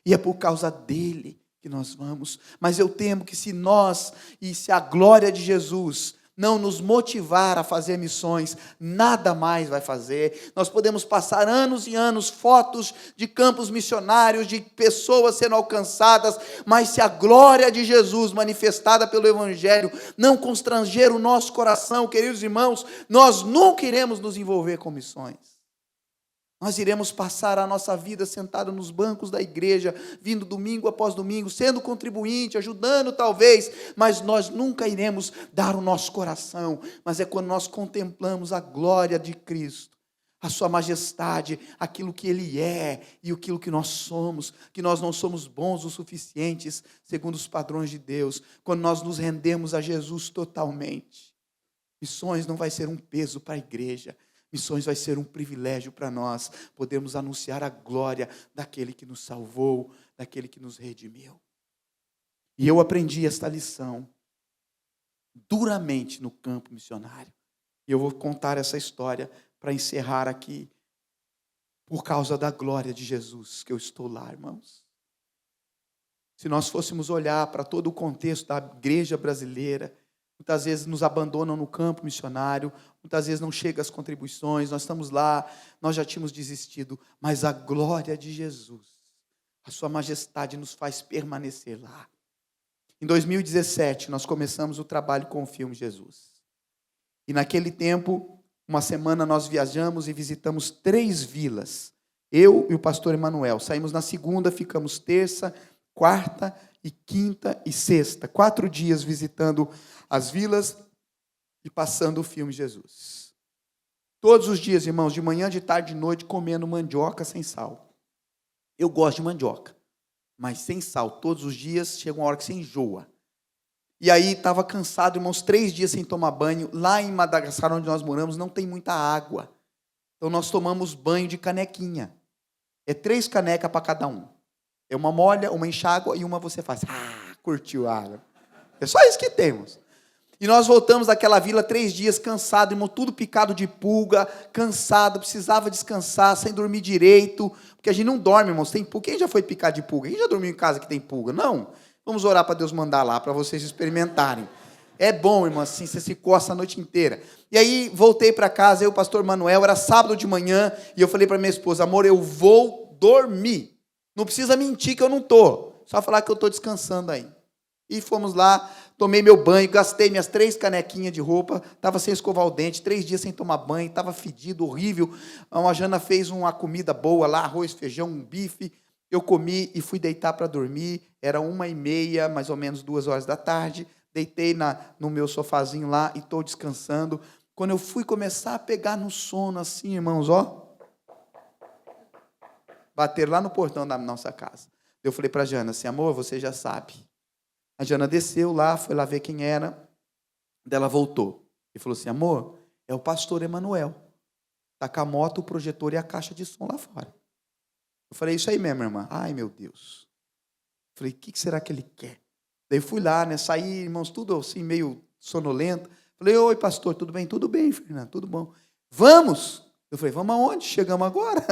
E é por causa dele que nós vamos. Mas eu temo que se a glória de Jesus não nos motivar a fazer missões, nada mais vai fazer. Nós podemos passar anos e anos, fotos de campos missionários, de pessoas sendo alcançadas, mas se a glória de Jesus manifestada pelo Evangelho não constranger o nosso coração, queridos irmãos, nós nunca iremos nos envolver com missões. Nós iremos passar a nossa vida sentado nos bancos da igreja, vindo domingo após domingo, sendo contribuinte, ajudando talvez, mas nós nunca iremos dar o nosso coração. Mas é quando nós contemplamos a glória de Cristo, a sua majestade, aquilo que Ele é e aquilo que nós somos, que nós não somos bons o suficientes, segundo os padrões de Deus, quando nós nos rendemos a Jesus totalmente. Missões não vai ser um peso para a igreja. Missões vai ser um privilégio para nós, podermos anunciar a glória daquele que nos salvou, daquele que nos redimiu. E eu aprendi esta lição duramente no campo missionário. E eu vou contar essa história para encerrar aqui, por causa da glória de Jesus, que eu estou lá, irmãos. Se nós fôssemos olhar para todo o contexto da igreja brasileira, muitas vezes nos abandonam no campo missionário, muitas vezes não chegam as contribuições, nós estamos lá, nós já tínhamos desistido, mas a glória de Jesus, a sua majestade nos faz permanecer lá. Em 2017, nós começamos o trabalho com o filme Jesus. E naquele tempo, uma semana nós viajamos e visitamos 3 vilas. Eu e o pastor Emanuel, saímos na segunda, ficamos terça, quarta e quinta e sexta, 4 dias visitando as vilas e passando o filme Jesus. Todos os dias, irmãos, de manhã, de tarde, de noite, comendo mandioca sem sal. Eu gosto de mandioca, mas sem sal. Todos os dias chega uma hora que você enjoa. E aí estava cansado, irmãos, 3 dias sem tomar banho. Lá em Madagascar, onde nós moramos, não tem muita água. Então nós tomamos banho de canequinha. É 3 canecas para cada um. É uma molha, uma enxágua e uma você faz. Curtiu a água. É só isso que temos. E nós voltamos daquela vila 3 dias cansado, irmão, tudo picado de pulga, cansado, precisava descansar, sem dormir direito, porque a gente não dorme, irmãos, tem pulga. Quem já foi picado de pulga? Quem já dormiu em casa que tem pulga? Não. Vamos orar para Deus mandar lá, para vocês experimentarem. É bom, irmão, assim, você se coça a noite inteira. E aí, voltei para casa, eu, o pastor Manuel, era sábado de manhã, e eu falei para minha esposa, amor, eu vou dormir. Não precisa mentir que eu não estou, só falar que eu estou descansando aí. E fomos lá, tomei meu banho, gastei minhas 3 canequinhas de roupa, estava sem escovar o dente, 3 dias sem tomar banho, estava fedido, horrível. A Jana fez uma comida boa lá, arroz, feijão, um bife. Eu comi e fui deitar para dormir, era 1h30, mais ou menos 2 horas da tarde. Deitei no meu sofazinho lá e estou descansando. Quando eu fui começar a pegar no sono assim, irmãos, ó, bateram lá no portão da nossa casa. Eu falei para a Jana assim, amor, você já sabe. A Jana desceu lá, foi lá ver quem era. Ela voltou e falou assim, amor, é o pastor Emanuel. Está com a moto, o projetor e a caixa de som lá fora. Eu falei, isso aí mesmo, irmã. Ai, meu Deus. Eu falei, o que será que ele quer? Daí fui lá, né? Saí, irmãos, tudo assim, meio sonolento. Falei, oi, pastor, tudo bem? Tudo bem, Fernando, tudo bom. Vamos! Eu falei, vamos aonde? Chegamos agora.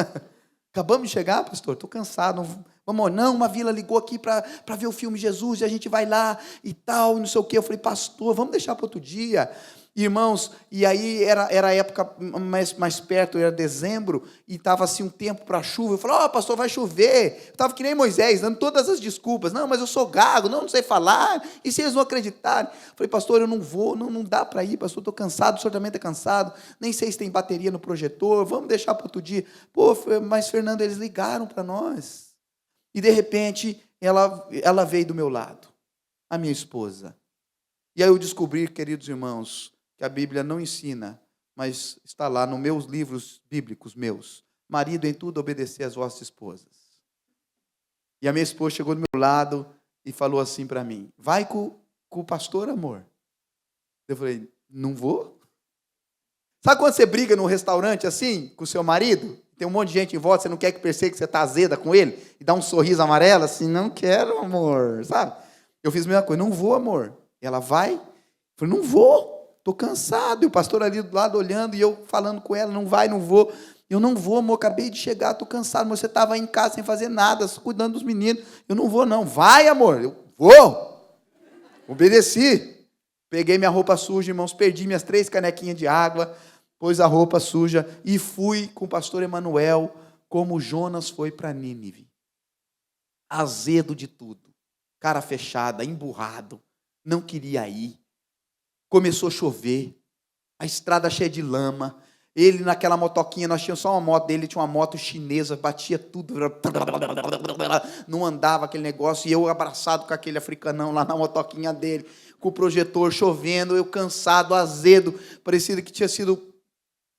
Acabamos de chegar, pastor, estou cansado. Vamos, não, uma vila ligou aqui para ver o filme Jesus, e a gente vai lá e tal, não sei o quê. Eu falei, pastor, vamos deixar para outro dia. Irmãos, e aí era a época mais perto, era dezembro, e estava assim um tempo para chuva. Eu falei, pastor, vai chover. Eu estava que nem Moisés, dando todas as desculpas. Não, mas eu sou gago, não sei falar, e se eles não acreditarem? Eu falei, pastor, eu não vou, não dá para ir, pastor, estou cansado, o senhor também está cansado, nem sei se tem bateria no projetor, vamos deixar para outro dia. Pô, mas Fernando, eles ligaram para nós. E de repente, ela veio do meu lado, a minha esposa. E aí eu descobri, queridos irmãos, que a Bíblia não ensina, mas está lá nos meus livros bíblicos meus. Marido, em tudo obedecer às vossas esposas. E a minha esposa chegou do meu lado e falou assim para mim, vai com o pastor, amor. Eu falei, não vou. Sabe quando você briga num restaurante assim, com o seu marido? Tem um monte de gente em volta, você não quer que perceba que você está azeda com ele? E dá um sorriso amarelo assim, não quero, amor, sabe? Eu fiz a mesma coisa, não vou, amor. E ela vai? Eu falei, não vou. Estou cansado, e o pastor ali do lado olhando, e eu falando com ela, não vai, não vou. Eu não vou, amor, acabei de chegar, estou cansado, mas você estava aí em casa sem fazer nada, cuidando dos meninos. Eu não vou, não. Vai, amor. Eu vou. Obedeci. Peguei minha roupa suja, irmãos, perdi minhas 3 canequinhas de água, pus a roupa suja, e fui com o pastor Emanuel, como Jonas foi para Nínive. Azedo de tudo, cara fechada, emburrado, não queria ir. Começou a chover, a estrada cheia de lama, ele naquela motoquinha, nós tínhamos só uma moto dele, tinha uma moto chinesa, batia tudo, não andava aquele negócio, e eu abraçado com aquele africanão lá na motoquinha dele, com o projetor chovendo, eu cansado, azedo, parecia que tinha sido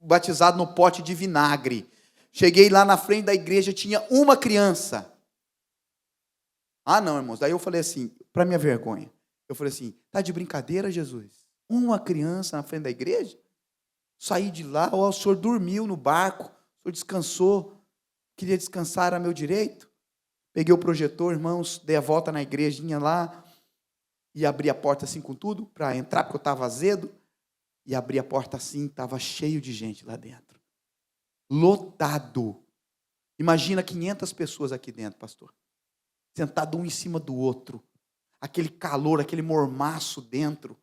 batizado no pote de vinagre. Cheguei lá na frente da igreja, tinha uma criança. Ah não, irmãos, daí eu falei assim, para minha vergonha, eu falei assim, tá de brincadeira, Jesus? Uma criança na frente da igreja? Saí de lá, o senhor dormiu no barco, o senhor descansou, queria descansar, era meu direito. Peguei o projetor, irmãos, dei a volta na igrejinha lá, e abri a porta assim com tudo, para entrar, porque eu estava azedo, e abri a porta assim, estava cheio de gente lá dentro. Lotado. Imagina 500 pessoas aqui dentro, pastor. Sentado um em cima do outro. Aquele calor, aquele mormaço dentro.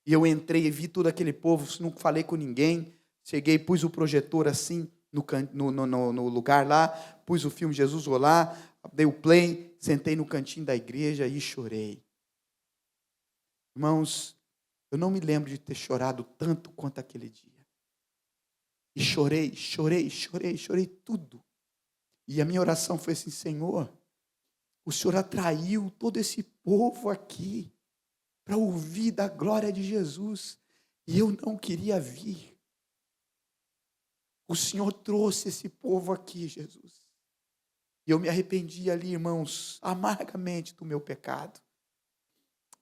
E eu entrei e vi todo aquele povo, não falei com ninguém. Cheguei, pus o projetor assim, no lugar lá, pus o filme Jesus rolar, dei o play, sentei no cantinho da igreja e chorei. Irmãos, eu não me lembro de ter chorado tanto quanto aquele dia. E chorei tudo. E a minha oração foi assim, Senhor, o Senhor atraiu todo esse povo aqui para ouvir da glória de Jesus, e eu não queria vir. O Senhor trouxe esse povo aqui, Jesus. E eu me arrependi ali, irmãos, amargamente do meu pecado.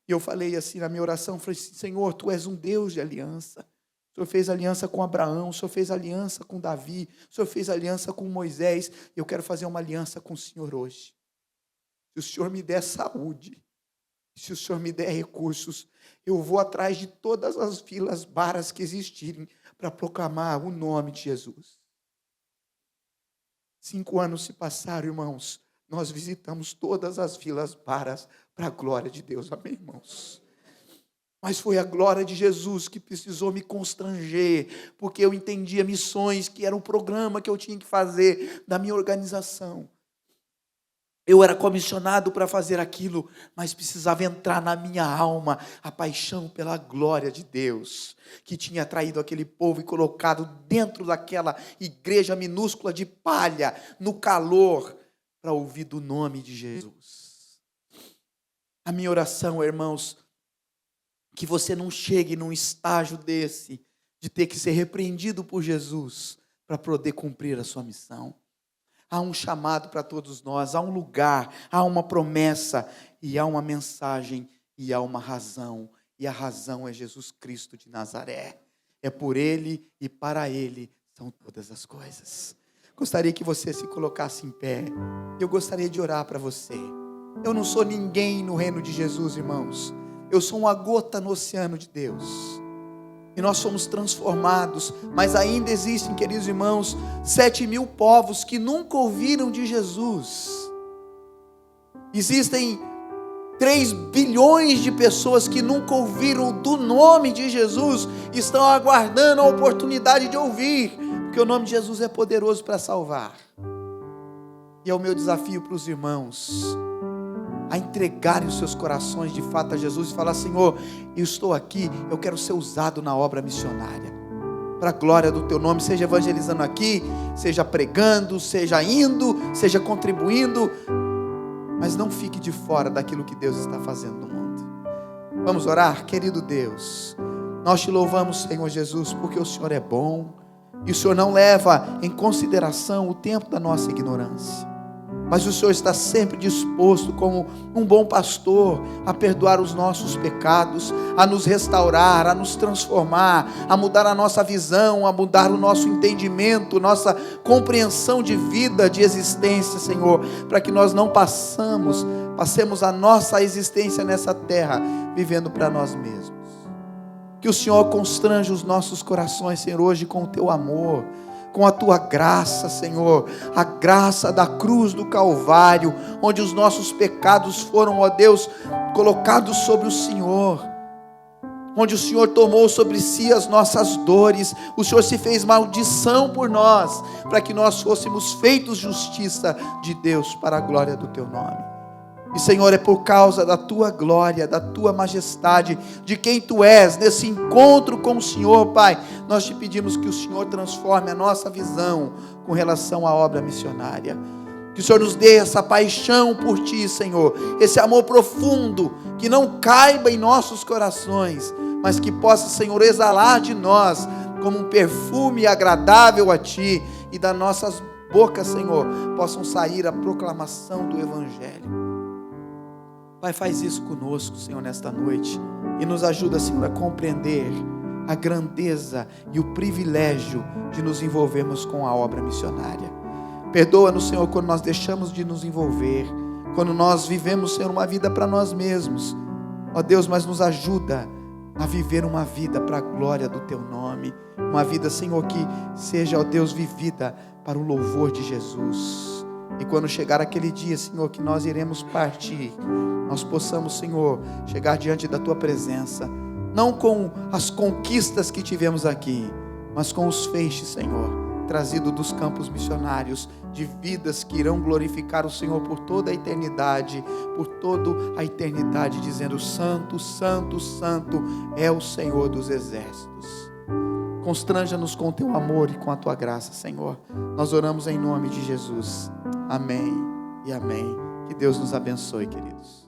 E eu falei assim na minha oração, falei assim, Senhor, Tu és um Deus de aliança. O Senhor fez aliança com Abraão, o Senhor fez aliança com Davi, o Senhor fez aliança com Moisés, e eu quero fazer uma aliança com o Senhor hoje. Se o Senhor me der saúde, se o Senhor me der recursos, eu vou atrás de todas as vilas baras que existirem para proclamar o nome de Jesus. 5 anos se passaram, irmãos, nós visitamos todas as vilas baras para a glória de Deus, amém, irmãos? Mas foi a glória de Jesus que precisou me constranger, porque eu entendia missões, que era um programa que eu tinha que fazer da minha organização. Eu era comissionado para fazer aquilo, mas precisava entrar na minha alma a paixão pela glória de Deus, que tinha traído aquele povo e colocado dentro daquela igreja minúscula de palha, no calor, para ouvir do nome de Jesus. A minha oração, irmãos, que você não chegue num estágio desse, de ter que ser repreendido por Jesus, para poder cumprir a sua missão. Há um chamado para todos nós, há um lugar, há uma promessa, e há uma mensagem, e há uma razão, e a razão é Jesus Cristo de Nazaré. É por Ele e para Ele são todas as coisas. Gostaria que você se colocasse em pé, eu gostaria de orar para você. Eu não sou ninguém no reino de Jesus, irmãos. Eu sou uma gota no oceano de Deus. E nós somos transformados. Mas ainda existem, queridos irmãos, 7.000 povos que nunca ouviram de Jesus. Existem 3 bilhões de pessoas que nunca ouviram do nome de Jesus. Estão aguardando a oportunidade de ouvir. Porque o nome de Jesus é poderoso para salvar. E é o meu desafio para os irmãos a entregarem os seus corações de fato a Jesus e falar, Senhor, eu estou aqui, eu quero ser usado na obra missionária, para a glória do Teu nome, seja evangelizando aqui, seja pregando, seja indo, seja contribuindo, mas não fique de fora daquilo que Deus está fazendo no mundo. Vamos orar? Querido Deus, nós Te louvamos, Senhor Jesus, porque o Senhor é bom, e o Senhor não leva em consideração o tempo da nossa ignorância. Mas o Senhor está sempre disposto, como um bom pastor, a perdoar os nossos pecados, a nos restaurar, a nos transformar, a mudar a nossa visão, a mudar o nosso entendimento, nossa compreensão de vida, de existência, Senhor, para que nós não passemos a nossa existência nessa terra, vivendo para nós mesmos. Que o Senhor constranja os nossos corações, Senhor, hoje com o Teu amor, com a Tua graça, Senhor, a graça da cruz do Calvário, onde os nossos pecados foram, ó Deus, colocados sobre o Senhor, onde o Senhor tomou sobre si as nossas dores, o Senhor se fez maldição por nós, para que nós fôssemos feitos justiça de Deus, para a glória do Teu nome. E Senhor, é por causa da Tua glória, da Tua majestade, de quem Tu és, nesse encontro com o Senhor, Pai, nós Te pedimos que o Senhor transforme a nossa visão com relação à obra missionária. Que o Senhor nos dê essa paixão por Ti, Senhor, esse amor profundo, que não caiba em nossos corações, mas que possa, Senhor, exalar de nós como um perfume agradável a Ti, e das nossas bocas, Senhor, possam sair a proclamação do Evangelho. Pai, faz isso conosco, Senhor, nesta noite, e nos ajuda, Senhor, a compreender a grandeza e o privilégio de nos envolvermos com a obra missionária. Perdoa-nos, Senhor, quando nós deixamos de nos envolver, quando nós vivemos, Senhor, uma vida para nós mesmos, ó Deus, mas nos ajuda a viver uma vida para a glória do Teu nome, uma vida, Senhor, que seja, ó Deus, vivida para o louvor de Jesus. E quando chegar aquele dia, Senhor, que nós iremos partir, nós possamos, Senhor, chegar diante da Tua presença, não com as conquistas que tivemos aqui, mas com os feixes, Senhor, trazido dos campos missionários, de vidas que irão glorificar o Senhor por toda a eternidade, dizendo, Santo, Santo, Santo é o Senhor dos exércitos. Constranja-nos com o Teu amor e com a Tua graça, Senhor. Nós oramos em nome de Jesus. Amém e amém. Que Deus nos abençoe, queridos.